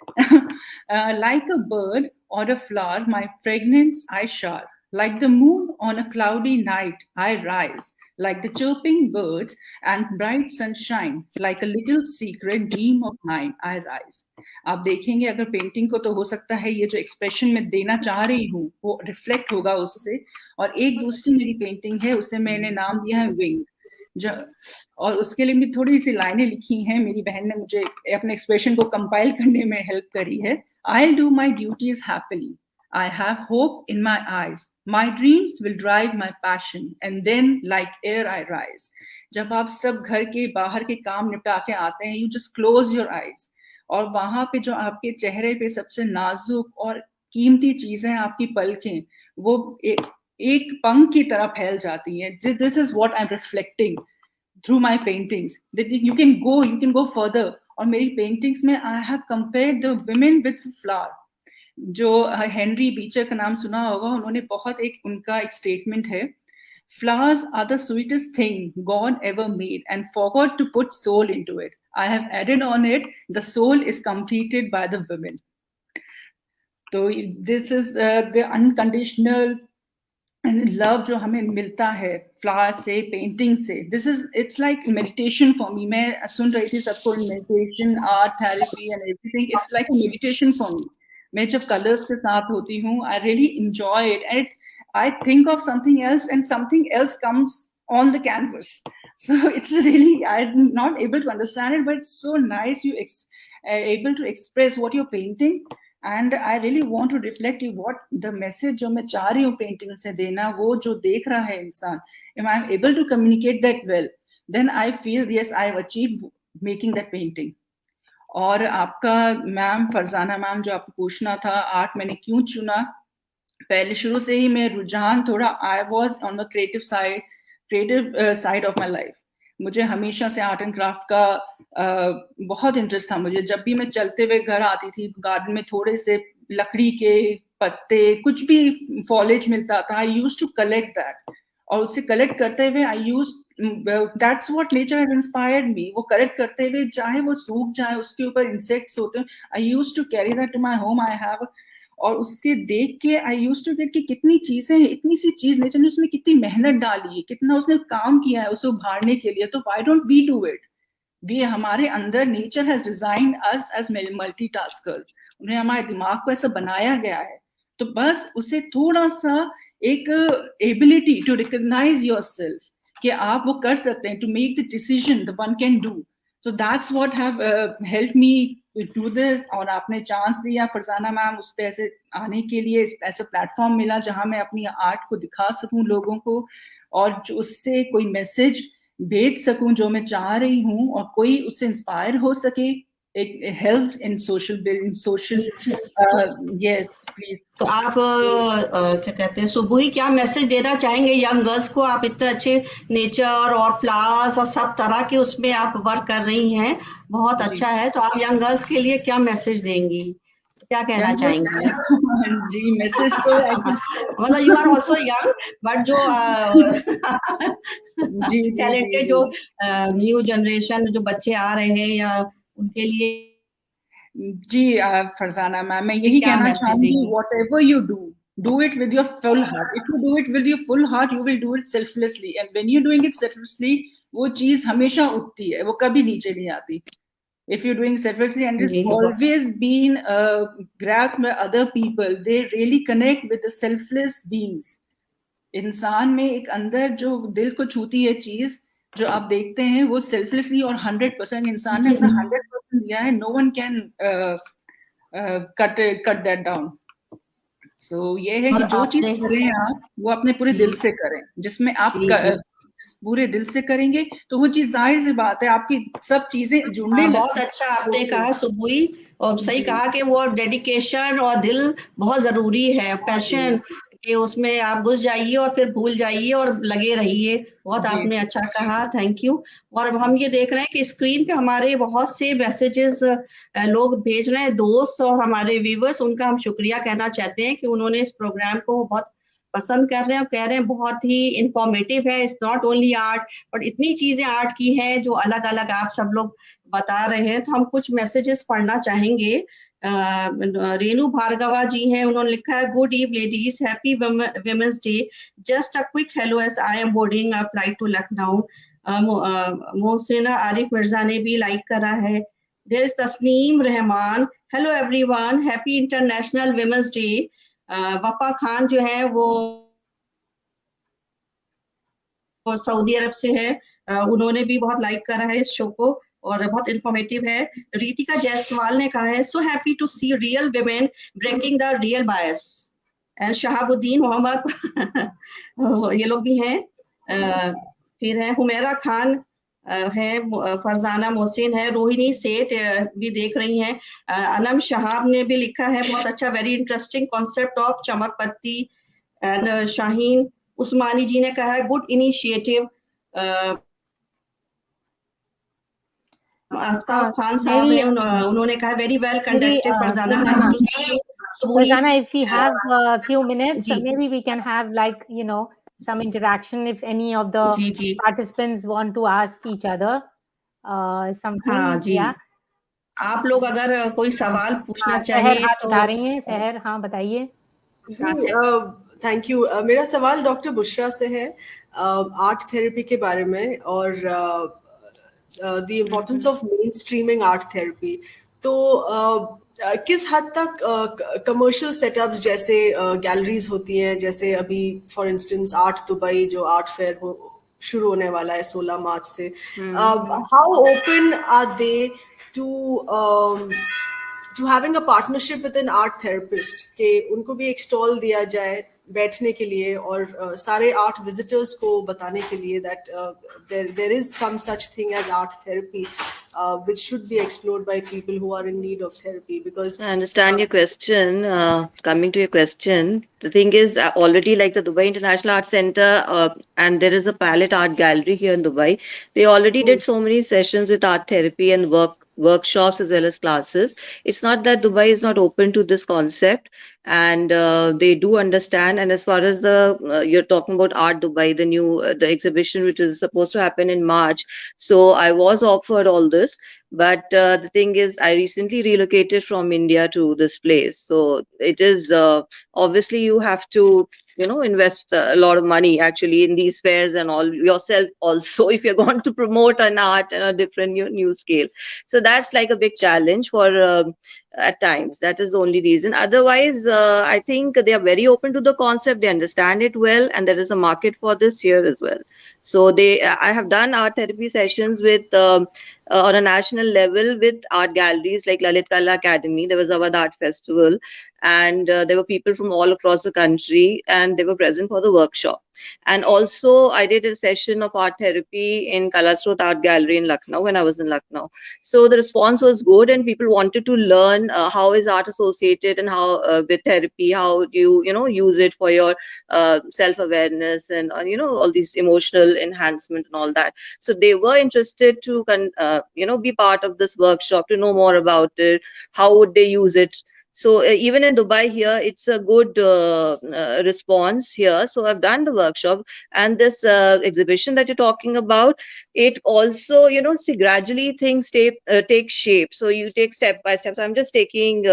Like a bird or a flower, my fragrance I shower. Like the moon on a cloudy night, I rise. Like the chirping birds and bright sunshine, like a little secret dream of mine, I rise. आप देखेंगे अगर painting को, तो हो सकता है ये जो एक्सप्रेशन मैं देना चाह रही हूँ वो रिफ्लेक्ट होगा उससे. और एक दूसरी मेरी पेंटिंग है, उसे मैंने नाम दिया है विंग. और उसके लिए भी थोड़ी सी लाइनें लिखी हैं, मेरी बहन ने मुझे अपने एक्सप्रेशन को कंपाइल करने में हेल्प करी है। I'll do my duties happily. I have hope in my eyes. My dreams will drive my passion, and then like air I rise. जब आप सब घर के बाहर के काम निपटा के आते हैं, you just close your eyes, और वहां पे जो आपके चेहरे पे सबसे नाजुक और कीमती चीजें आपकी पलकें, वो एक पंख की तरह फैल जाती हैं. This is what I'm reflecting through my paintings. That you can go further. और मेरी पेंटिंग्स में I have compared the women with flower. जो हेनरी बीचर का नाम सुना होगा, उन्होंने बहुत उनका एक स्टेटमेंट है, flowers are the sweetest thing God ever made and forgot to put soul into it. I have added on it, the soul is completed by the women. So this is the unconditional love जो हमें मिलता है flower से, painting से. It's like meditation for me. मैं सुन रही थी सबको meditation, art therapy and everything. It's like a meditation for me. मैं जब कलर्स के साथ होती हूँ, I really enjoy it and I think of something else and something else comes on the canvas. So it's really, I'm not able to understand it, but it's so nice you able to express what you're painting. And I really want to reflect what the message जो मैं चाह रही हूँ painting से देना, वो जो देख रहा है इंसान, if I am able to communicate that well, then I feel yes, I have achieved making that painting. और आपका मैम फरजाना मैम, जो आपको पूछना था आर्ट मैंने क्यों चुना, पहले शुरू से ही मैं रुझान थोड़ा, I was on the creative side of my life. मुझे हमेशा से आर्ट एंड क्राफ्ट का बहुत इंटरेस्ट था. मुझे जब भी मैं चलते हुए घर आती थी, गार्डन में थोड़े से लकड़ी के पत्ते, कुछ भी फॉलेज मिलता था, I used to collect that. और उसे कलेक्ट करते हुए I use, that's what nature has inspired me. वो कलेक्ट करते हुए, चाहे वो सूख जाए, उसके ऊपर इंसेक्ट्स होते हैं, I used to carry that to my home. I have, और उसके देख के आई यूज्ड टू गेट कि कितनी चीजें हैं, इतनी सी चीज नेचर ने उसमें कितनी मेहनत डाली है, कितना उसने काम किया है उसे उभारने के लिए. तो why don't we do it? We, हमारे अंदर nature has designed us as multitaskers. उन्हें हमारे दिमाग को ऐसा बनाया गया है. तो बस उसे थोड़ा सा एक एबिलिटी टू रिकॉग्नाइज योरसेल्फ कि आप वो कर सकते हैं, to make the decision the one can do. So that's what have helped me to this. और आपने चांस दिया फरजाना मैम, उस पे ऐसे आने के लिए, ऐसा प्लेटफॉर्म मिला जहां मैं अपनी आर्ट को दिखा सकूं लोगों को, और जो उससे कोई मैसेज भेज सकूं जो मैं चाह रही हूं, और कोई उससे इंस्पायर हो सके. एक helps in social yes please. तो आप क्या कहते हैं सुबुही, क्या मैसेज देना चाहेंगे यंग गर्ल्स को? आप इतने अच्छे नेचर और फ्लावर्स और सब तरह के उसमें आप वर्क कर रही हैं, बहुत अच्छा है. तो आप यंग गर्ल्स के लिए क्या मैसेज देंगी, क्या कहना चाहेंगी? जी मैसेज तो मतलब you are also young, but जो टैलेंटेड जो न्यू जनरेशन जो बच्चे आ रहे हैं, या उनके लिए. जी फरजाना मैम, मैं यही कहना चाहूंगी, whatever you do it with your full heart. If you do it with your full heart, you will do it selflessly. And when you're doing it selflessly, वो चीज हमेशा उठती है, वो कभी नीचे नहीं आती. If you're doing selflessly, and it's always been grabbed by other people, they really connect with the selfless beings. इंसान में एक अंदर जो दिल को छूती है चीज जो आप देखते हैं, वो सेल्फलेसली और 100% इंसान ने अपना 100% दिया है. No one can cut that down. So ये है कि जो चीज करें आप, वो अपने पूरे दिल से करें. जिसमें आप पूरे दिल से करेंगे तो वो चीज, जाहिर सी बात है, आपकी सब चीजें जुड़ने. बहुत अच्छा आपने कहा सुबुही, और सही कहा कि वो डेडिकेशन और दिल बहुत जरूरी है, पैशन कि उसमें आप घुस जाइए और फिर भूल जाइए और लगे रहिए. बहुत आपने अच्छा कहा, थैंक यू. और हम ये देख रहे हैं कि स्क्रीन पे हमारे बहुत से मैसेजेस लोग भेज रहे हैं, दोस्त और हमारे व्यूवर्स. उनका हम शुक्रिया कहना चाहते हैं कि उन्होंने इस प्रोग्राम को बहुत पसंद कर रहे हैं और कह रहे हैं बहुत ही इंफॉर्मेटिव है. It's not only art, but इतनी चीजें आर्ट की हैं जो अलग अलग आप सब लोग बता रहे हैं. तो हम कुछ मैसेजेस पढ़ना चाहेंगे. रेनू भार्गवा जी हैं, उन्होंने लिखा है, good eve ladies, happy women's day, just a quick hello as I am boarding a flight to Lucknow. Mohsina Arif Mirza ने भी लाइक करा है. There is Tasneem Rahman, hello everyone, happy international women's day. Wafa Khan जो है वो सऊदी अरब से है, उन्होंने भी बहुत लाइक करा है इस शो को और बहुत इंफॉर्मेटिव है। रितिका जायसवाल ने कहा है, so happy to see real women breaking the real bias. And Shahabuddin Mohammad ये लोग भी हैं। फिर है हुमैरा खान है, फरजाना मोहसिन है, रोहिणी सेठ भी देख रही हैं। अनम शहाब ने भी लिखा है, बहुत अच्छा, वेरी इंटरेस्टिंग कॉन्सेप्ट ऑफ चमक पत्ती। एंड शाहीन उस्मानी जी ने कहा है, गुड इनिशिएटिव। आफ्ताब खान साहब हैं, उन्होंने कहा very well conducted Farzana, nice to see you. Farzana, if we have a few minutes, maybe we can have like, you know, some interaction if any of the participants want to ask each other something. हाँ जी, yeah. आप लोग अगर कोई सवाल पूछना चाहें सहर हाथ उठा रही हैं। सहर, हाँ बताइए। Thank you. मेरा सवाल डॉक्टर बुशरा से है आर्ट थेरेपी के बारे में और the importance of main streaming art therapy. तो किस हद तक कमर्शियल सेटअप्स जैसे गैलरीज होती हैं, जैसे अभी फॉर इंस्टेंस आर्ट दुबई जो आर्ट फेयर शुरू होने वाला है 16 मार्च से, how open are they to having a partnership with an art therapist कि उनको भी एक स्टॉल दिया जाए बैठने के लिए और सारे आर्ट विजिटर्स को बताने के लिए that there is some such thing as art therapy which should be explored by people who are in need of therapy. Because I understand your question. Coming to your question, the thing is already like the Dubai International Art Center and there is a Palette Art Gallery here in Dubai. They already did so many sessions with art therapy and workshops as well as classes. It's not that Dubai is not open to this concept, and they do understand. And as far as the you're talking about Art Dubai, the new the exhibition which is supposed to happen in March, so I was offered all this, but the thing is I recently relocated from India to this place, so it is obviously you have to invest a lot of money actually in these fairs and all yourself also if you're going to promote an art and a different new scale. So that's like a big challenge for at times. That is the only reason. Otherwise, I think they are very open to the concept. They understand it well, and there is a market for this here as well. So I have done art therapy sessions with on a national level with art galleries like Lalit Kala Academy. There was Awadh Art Festival, and there were people from all across the country, and they were present for the workshop. And also, I did a session of art therapy in Kalasrot Art Gallery in Lucknow when I was in Lucknow. So the response was good, and people wanted to learn how is art associated and how with therapy, how do you use it for your self-awareness and all these emotional enhancement and all that. So they were interested to be part of this workshop, to know more about it, how would they use it. So even in Dubai here, it's a good response here. So I've done the workshop, and this exhibition that you're talking about, it also, see, gradually things take shape. So you take step by step. So I'm just taking,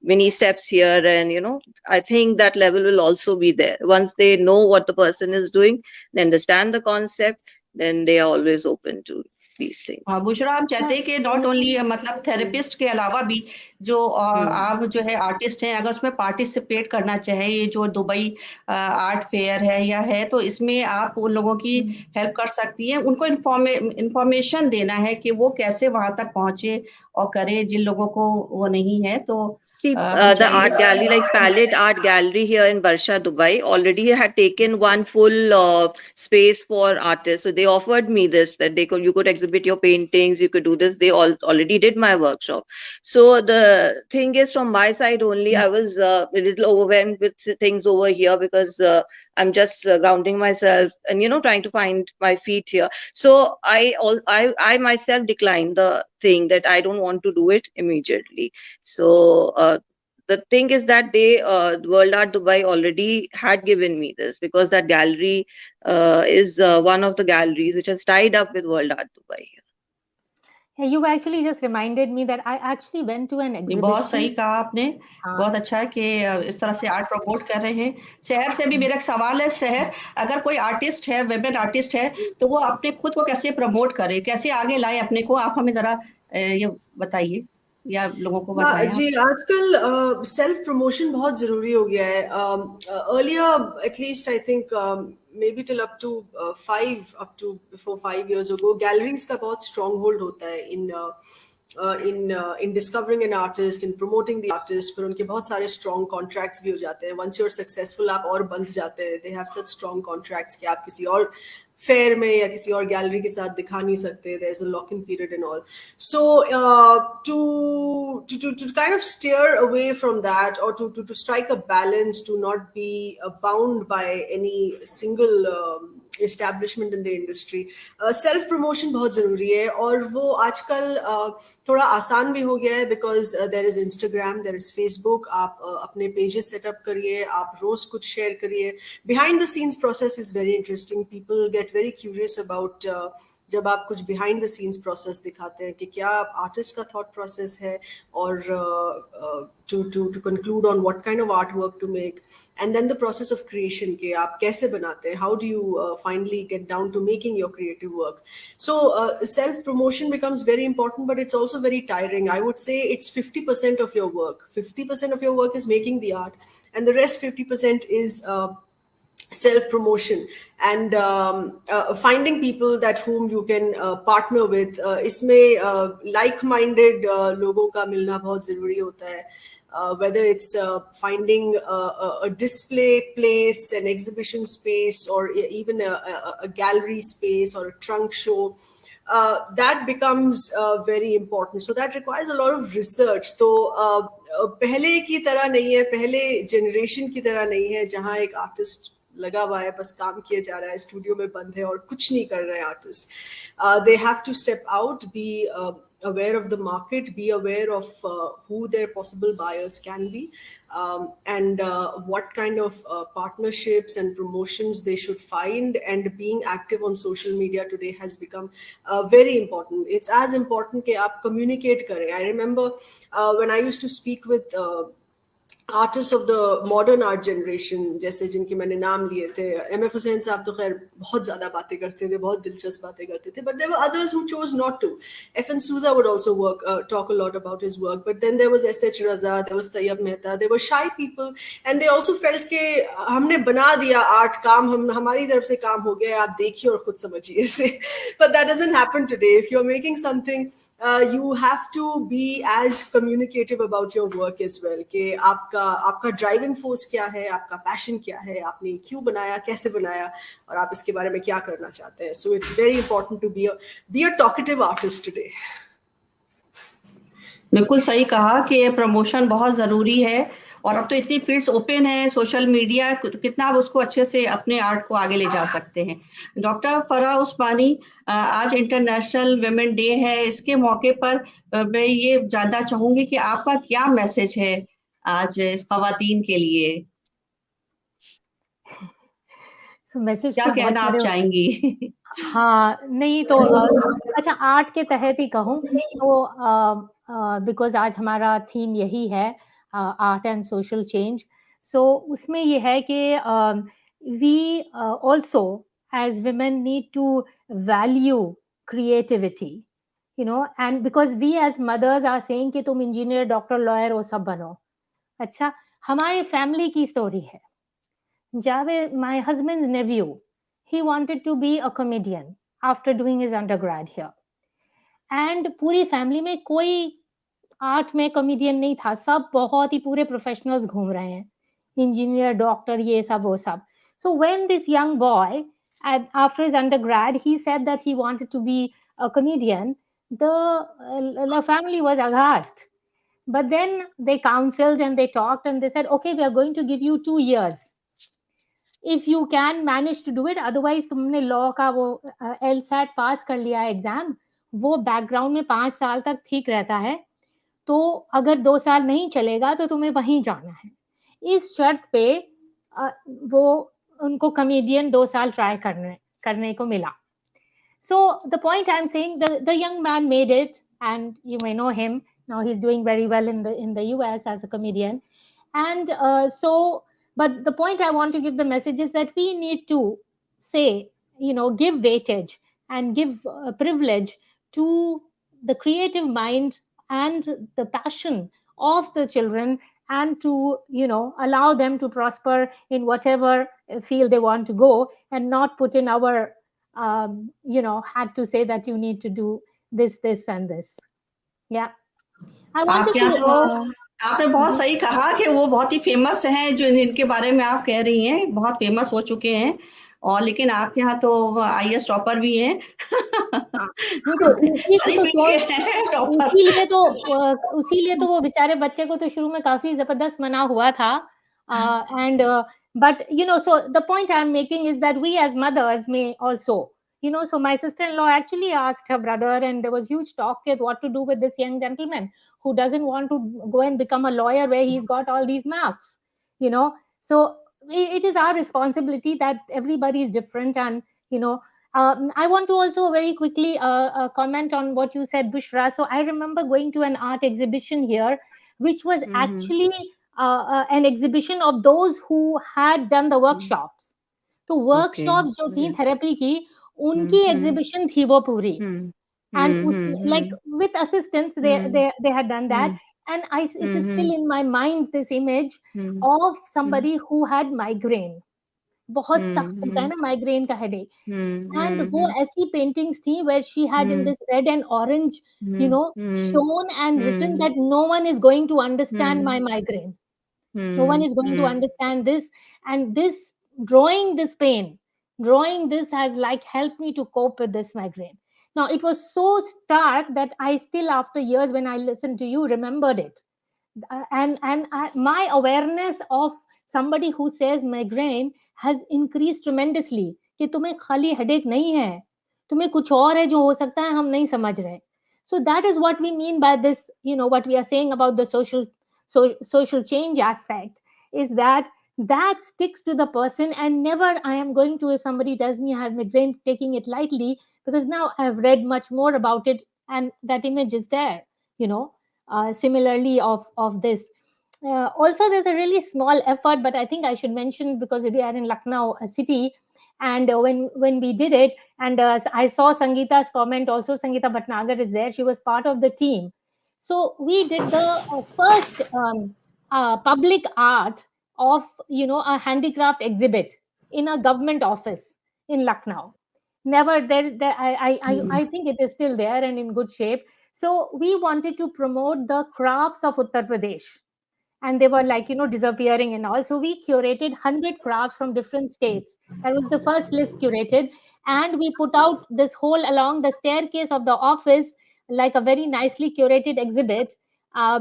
many steps here, and I think that level will also be there. Once they know what the person is doing, they understand the concept, then they are always open to these things. Bushra, हम चाहते हैं कि not only मतलब therapist के अलावा भी जो आप जो है आर्टिस्ट हैं, अगर उसमें पार्टिसिपेट करना चाहे, ये जो दुबई आर्ट फेयर है या है, तो इसमें आप उन लोगों की हेल्प कर सकती हैं, उनको इंफॉर्मेशन देना है कि वो कैसे वहां तक पहुंचे और करे जिन लोगों को वो नहीं है। तो the art gallery like Palette Art Gallery here in Barsha, Dubai already had taken one full space for artists. So they offered me this, that you could exhibit your paintings, you could do this. They already did my workshop. So the thing is, from my side only, I was a little overwhelmed with things over here because I'm just grounding myself and trying to find my feet here. So I myself declined the thing that I don't want to do it immediately. So the thing is that World Art Dubai already had given me this, because that gallery is one of the galleries which has tied up with World Art Dubai. Yeah, you actually just reminded me that I actually went to an exhibition. बहुत सही कहा आपने, बहुत अच्छा है कि इस तरह से आर्ट प्रमोट कर रहे हैं। शहर से भी मेरा एक सवाल है, शहर अगर कोई आर्टिस्ट है, वेमेन आर्टिस्ट है, तो वो अपने खुद को कैसे प्रमोट करे, कैसे आगे लाए अपने को, आप हमें जरा ये बताइए। या लोगों को बताएं? जी, आजकल सेल्फ प्रमोशन बहुत जरूरी हो गया है. Earlier, at least I think maybe till up to 5 years ago, galleries का बहुत strong hold होता है in discovering an artist, in promoting the artist. फिर उनके बहुत सारे strong contracts भी हो जाते हैं. Once you're successful, आप और बंध जाते हैं. They have such strong contracts कि आप किसी और फेयर में या किसी और गैलरी के साथ दिखा नहीं सकते. There's a lock-in period and all. So to kind of steer away from that, or to strike a balance, to not be bound by any single establishment in the industry, self promotion बहुत जरूरी है. और वो आजकल थोड़ा आसान भी हो गया है because there is Instagram, there is Facebook. आप अपने pages set up करिए, आप रोज कुछ share करिए. Behind the scenes process is very interesting. People get very curious about जब आप कुछ behind the scenes process दिखाते हैं कि क्या artist का thought process है, और to conclude on what kind of artwork to make, and then the process of creation के आप कैसे बनाते हैं, how do you finally get down to making your creative work. So self promotion becomes very important, but it's also very tiring. I would say it's 50% of your work. 50% of your work is making the art, and the rest 50% is self-promotion and finding people that whom you can partner with. इसमें like-minded लोगों का मिलना बहुत ज़रूरी होता है. Whether it's finding a display place, an exhibition space, or even a gallery space or a trunk show, that becomes very important. So that requires a lot of research. तो पहले की तरह नहीं है, पहले generation की तरह नहीं है जहाँ एक artist लगा हुआ है, बस काम किया जा रहा है, स्टूडियो में बंद है और कुछ नहीं कर रहे हैं artist. They have to step out, be aware of the market, be aware of who their possible buyers can be, and what kind of partnerships and promotions they should find. And being active on social media today has become very important. It's as important कि आप communicate करें. I remember when I used to speak with artist of the modern art generation, जैसे जिनके मैंने नाम लिए थे. MF Hussain साहब तो खैर बहुत ज़्यादा बातें करते थे, बहुत दिलचस्प बातें करते थे, but there were others who chose not to. FN Souza would also talk a lot about his work, but then there was SH Raza, there was Tayyab Mehta. They were shy people, and they also felt कि हमने बना दिया art, काम हमारी तरफ से काम हो गया, आप देखिए और खुद समझिए इसे. But that doesn't happen today. If you're making something, you have to be as communicative about your work as well. कि आपका ड्राइविंग फोर्स क्या है, आपका पैशन क्या है, आपने क्यों बनाया, कैसे बनाया, और आप इसके बारे में क्या करना चाहते हैं. So it's very important to be a talkative artist today. बिल्कुल सही कहा कि प्रमोशन बहुत जरूरी है. और अब तो इतनी फील्ड्स ओपन है, सोशल मीडिया, कितना आप उसको अच्छे से अपने आर्ट को आगे ले जा सकते हैं. डॉक्टर फराह उस्मानी, आज इंटरनेशनल वुमेन डे है. इसके मौके पर मैं ये जानना चाहूंगी कि आपका क्या मैसेज है आज इस खवातीन के लिए. मैसेज क्या कहना आप चाहेंगी? हाँ, नहीं तो अच्छा, आर्ट के तहत ही कहूँ तो बिकॉज आज हमारा थीम यही है, art and social change. So उसमें ये है कि we also as women need to value creativity, you know, and because we as mothers are saying कि तुम इंजीनियर, डॉक्टर, लॉयर वो सब बनो. अच्छा, हमारे फैमिली की स्टोरी है. Javed, my husband's nephew, he wanted to be a comedian after doing his undergrad here, and पूरी फैमिली में कोई आर्ट में कॉमेडियन नहीं था. सब बहुत ही पूरे प्रोफेशनल्स घूम रहे हैं, इंजीनियर, डॉक्टर, ये सब वो सब. So when this young boy, after his undergrad, he said that he wanted to be a comedian, the family was aghast. But then they counseled and they talked and they said, okay, we are going to give you 2 years. If you can manage to do it, otherwise तुमने law का वो LSAT पास कर लिया exam, वो background में 5 साल तक ठीक रहता है, तो अगर 2 साल नहीं चलेगा तो तुम्हें वहीं जाना है. इस शर्त पे वो उनको कॉमेडियन 2 साल ट्राई करने को मिला. So the point I'm saying, the young man made it, and you may know him now. He's doing very well in the US as a comedian, and but the point I want to give the message is that we need to say, you know, give weightage and give privilege to the creative mind and the passion of the children, and to, you know, allow them to prosper in whatever field they want to go, and not put in our, you know, had to say that you need to do this, this and this. Yeah. I wanted to, आपने बहुत सही कहा कि वो बहुत ही famous हैं, जो इनके बारे में आप कह रही हैं, बहुत फेमस हो चुके हैं, और लेकिन आपके यहाँ तो IAS टॉपर भी हैं। उसीलिए तो वो बेचारे बच्चे को तो शुरू में काफी जबरदस्त मना हुआ था, and but you know, so the point I'm making is that we as mothers may also, you know, so my sister-in-law actually asked her brother, and there was huge talk at what to do with this young gentleman who doesn't want to go and become a lawyer where he's got all these marks, you know. So it is our responsibility that everybody is different, and you know, I want to also very quickly comment on what you said, Bushra. So I remember going to an art exhibition here, which was actually an exhibition of those who had done the workshops. So workshops जो थी therapy की, उनकी exhibition थी वो पूरी, and like with assistants they had done that, and it is still in my mind, this image of somebody who had migraine, बहुत सख्त होता है ना migraine का headache, and वो ऐसी paintings थी where she had in this red and orange, you know, shown and written that no one is going to understand my migraine, no one is going to understand this, and this drawing this pain, drawing this has like helped me to cope with this migraine. Now it was so stark that I still, after years, when I listened to you, remembered it, and my awareness of somebody who says migraine has increased tremendously, कि तुम्हें खाली headache नहीं है, तुम्हें कुछ और है जो हो सकता है हम नहीं समझ रहे. So that is what we mean by this, you know, what we are saying about the social change aspect, is that sticks to the person, and never I am going to, if somebody tells me I have migraine, taking it lightly, because now I have read much more about it, and that image is there, you know. Similarly of this. Also, there's a really small effort, but I think I should mention, because we are in Lucknow city, and when we did it, and I saw Sangeeta's comment also. Sangeeta Bhatnagar is there. She was part of the team. So we did the first public art of, you know, a handicraft exhibit in a government office in Lucknow. Never there. I think it is still there and in good shape. So we wanted to promote the crafts of Uttar Pradesh, and they were like, you know, disappearing and all. So we curated 100 crafts from different states. That was the first list curated, and we put out this whole along the staircase of the office, like a very nicely curated exhibit,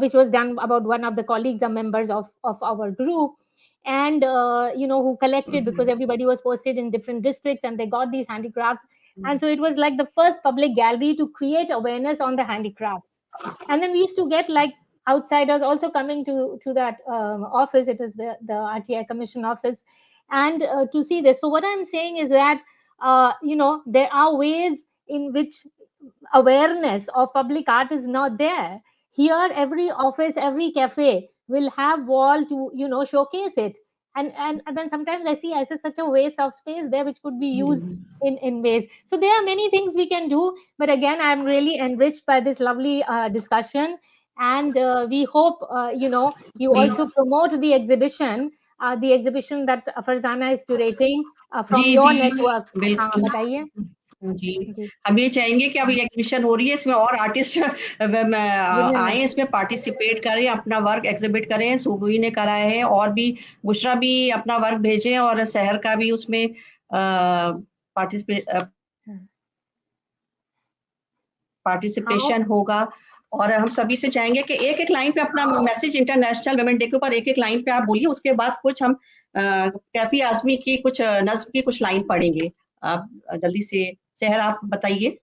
which was done about one of the colleagues or members of our group, and you know, who collected, because everybody was posted in different districts, and they got these handicrafts. And so it was like the first public gallery to create awareness on the handicrafts. And then we used to get like outsiders also coming to that office. It is the RTI Commission office, and to see this. So what I'm saying is that you know, there are ways in which awareness of public art is not there. Here, every office, every cafe will have wall to, you know, showcase it. And then sometimes I see as such a waste of space there, which could be used in ways. So there are many things we can do. But again, I'm really enriched by this lovely discussion. And we hope, you know, you also promote the exhibition that Farzana is curating from your networks. हाँ, बताइए. जी, हम ये चाहेंगे कि अब ये exhibition हो रही है, इसमें और आर्टिस्ट आए, इसमें पार्टिसिपेट करें, अपना वर्क एग्जिबिट करें. सुबुई ने कराया है, और भी बुशरा भी अपना वर्क भेजें, और शहर का भी उसमें पार्टिसिपेशन होगा. और हम सभी से चाहेंगे कि एक एक लाइन पे अपना मैसेज, इंटरनेशनल वुमेन डे के ऊपर एक एक लाइन पे आप बोलिए. उसके बाद कुछ हम कैफी आजमी की कुछ नज्म की कुछ लाइन पढ़ेंगे. आप जल्दी से सहर आप बताइए.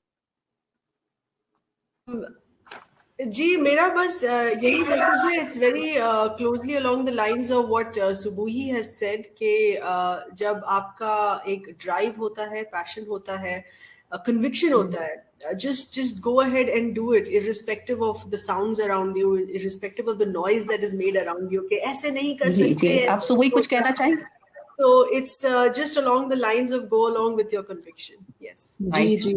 जी, मेरा बस यही मैसेज है. It's very closely along the lines of what Subuhi has said, कि जब आपका एक ड्राइव होता है, पैशन होता है, conviction होता है, just go ahead and do it, irrespective of the sounds around you, irrespective of the noise that is made around you. कि ऐसे नहीं कर सकते. आप सुबुही कुछ कहना चाहें? So it's just along the lines of go along with your conviction. Yes. Ji.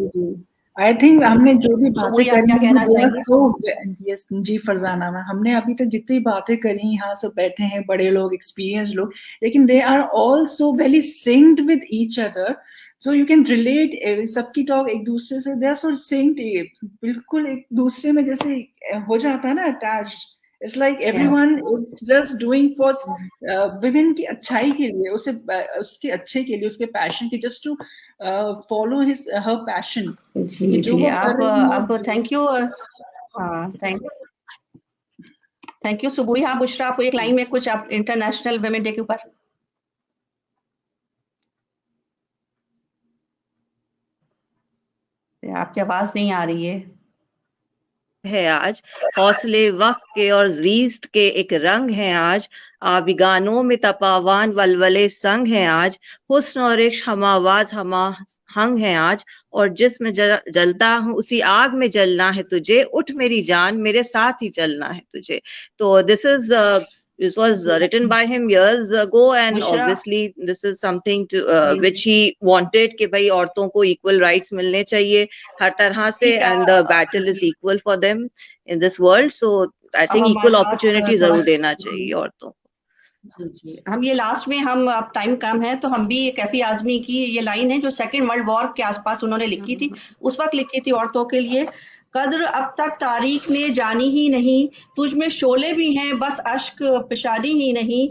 I think हमने जो भी बातें क्या कहना चाहेंगे? yes, जी फरजाना मैम, हमने अभी तक जितनी बातें करी यहाँ सब बैठे हैं बड़े लोग, एक्सपीरियंस लोग, लेकिन they are all so very synced with each other, so you can relate. सबकी टॉक एक दूसरे से they are so synced, बिल्कुल एक दूसरे में जैसे हो जाता है ना attached. It's like everyone is just doing for women की अच्छाई के लिए, उसके अच्छे के लिए, उसके passion के, just to follow her passion. जी आप थैंक यू थैंक यू सुबुई। हाँ बुशरा, आपको एक लाइन में कुछ आप इंटरनेशनल वुमेन डे के ऊपर। आपकी आवाज नहीं आ रही है आज हौसले वक्त के और जीस्त के एक रंग है आज, आबिगानों में तपावान वलवले संग है आज, हुस्न और एक हमावाज हमा हंग है आज, और जिसमें जलता हूँ उसी आग में जलना है तुझे, उठ मेरी जान मेरे साथ ही चलना है तुझे। तो this was written by him years ago, and obviously this is something to which he wanted कि भाई औरतों को equal rights मिलने चाहिए हर तरह से, and the battle is equal for them in this world, so I think equal opportunity जरूर देना चाहिए औरतों को। जी हम ये लास्ट में, हम अब टाइम कम है तो हम भी कैफी आजमी की ये लाइन है जो सेकेंड वर्ल्ड वॉर के आसपास उन्होंने लिखी थी, उस वक्त लिखी थी औरतों के लिए। कद्र अब तक तारीख ने जानी ही नहीं, तुझ में शोले भी हैं बस अश्क पिशानी ही नहीं,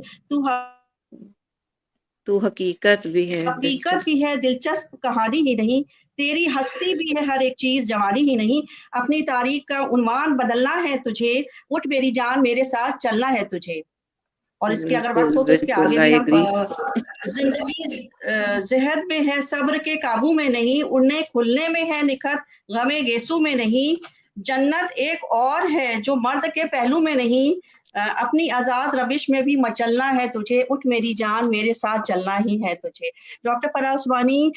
तू हकीकत भी है दिलचस्प कहानी ही नहीं, तेरी हस्ती भी है हर एक चीज जवानी ही नहीं, अपनी तारीख का उन्वान बदलना है तुझे, उठ मेरी जान मेरे साथ चलना है तुझे। और इसके अगर वक्त हो तो इसके आगे भी हम जिंदगी जहद में है सब्र के काबू में नहीं, उड़ने खुलने में है निखर गमे गेसू में नहीं, जन्नत एक और है जो मर्द के पहलू में नहीं, अपनी आजाद रविश में भी मचलना है तुझे, उठ मेरी जान मेरे साथ चलना ही है तुझे। डॉक्टर फराह उस्मानी,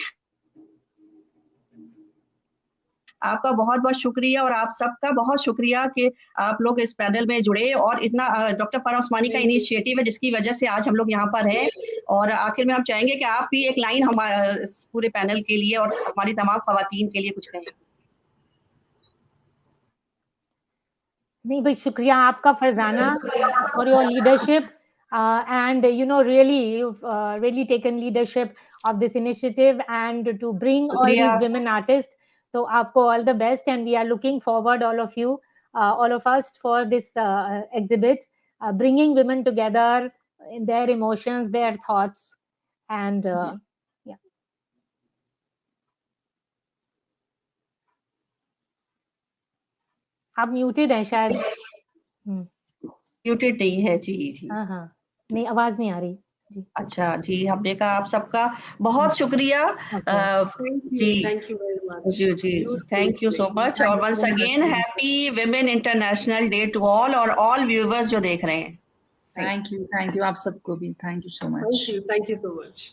आपका बहुत बहुत शुक्रिया और आप सबका बहुत शुक्रिया कि आप लोग इस पैनल में जुड़े, और इतना डॉक्टर फराह उस्मानी का इनिशिएटिव है जिसकी वजह से आज हम लोग यहाँ पर हैं। और आखिर में हम चाहेंगे कि आप भी एक लाइन हमारे पूरे पैनल के लिए और हमारी तमाम खवातीन के लिए कुछ कहें। नहीं भाई, शुक्रिया आपका Farzana for your leadership, and you know really you've really taken leadership of this initiative and to bring all these women artists. So aapko all the best, and we are looking forward, all of you, all of us, for this exhibit, bringing women together in their emotions, their thoughts, and yeah. आप muted हैं शायद। Muted नहीं है जी। हाँ नहीं, आवाज नहीं आ रही जी। अच्छा जी, हमने कहा आप सबका बहुत शुक्रिया। जी थैंक यू वेरी मच। जी थैंक यू सो मच, और once again happy women international day to all, और ऑल व्यूअर्स जो देख रहे हैं। थैंक यू आप सबको भी, thank you so much. Thank you so much.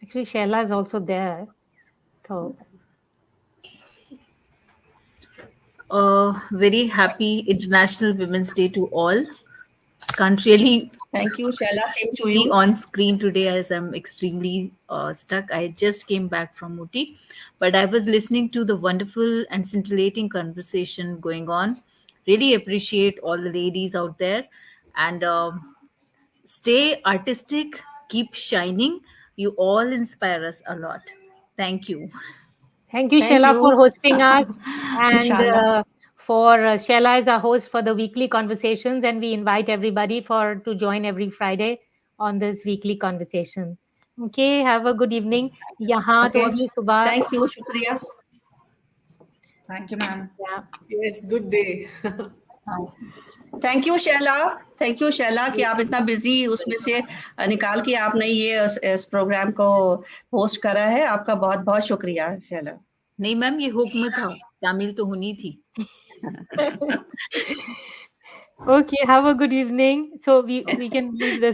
Actually Shaila is also there, तो very happy International Women's Day to all. Can't really thank you Shaila, same to you on screen today as I'm extremely stuck. I just came back from Ooty, but I was listening to the wonderful and scintillating conversation going on. Really appreciate all the ladies out there, and stay artistic, keep shining. You all inspire us a lot. Thank you. Thank you, Shaila, for hosting us. And for Shaila is our host for the weekly conversations, and we invite everybody to join every Friday on this weekly conversation. Okay, have a good evening. Yahan to abhi subah. Thank you, shukriya. Thank you, ma'am. Yeah. Yes, good day. Thank you Shaila कि आप इतना busy उसमें से निकाल के आपने ये इस प्रोग्राम को होस्ट करा है, आपका बहुत बहुत शुक्रिया शैला। नहीं मैम, ये हुक्म था, शामिल तो होनी थी। Okay, have a good evening. So we can leave this.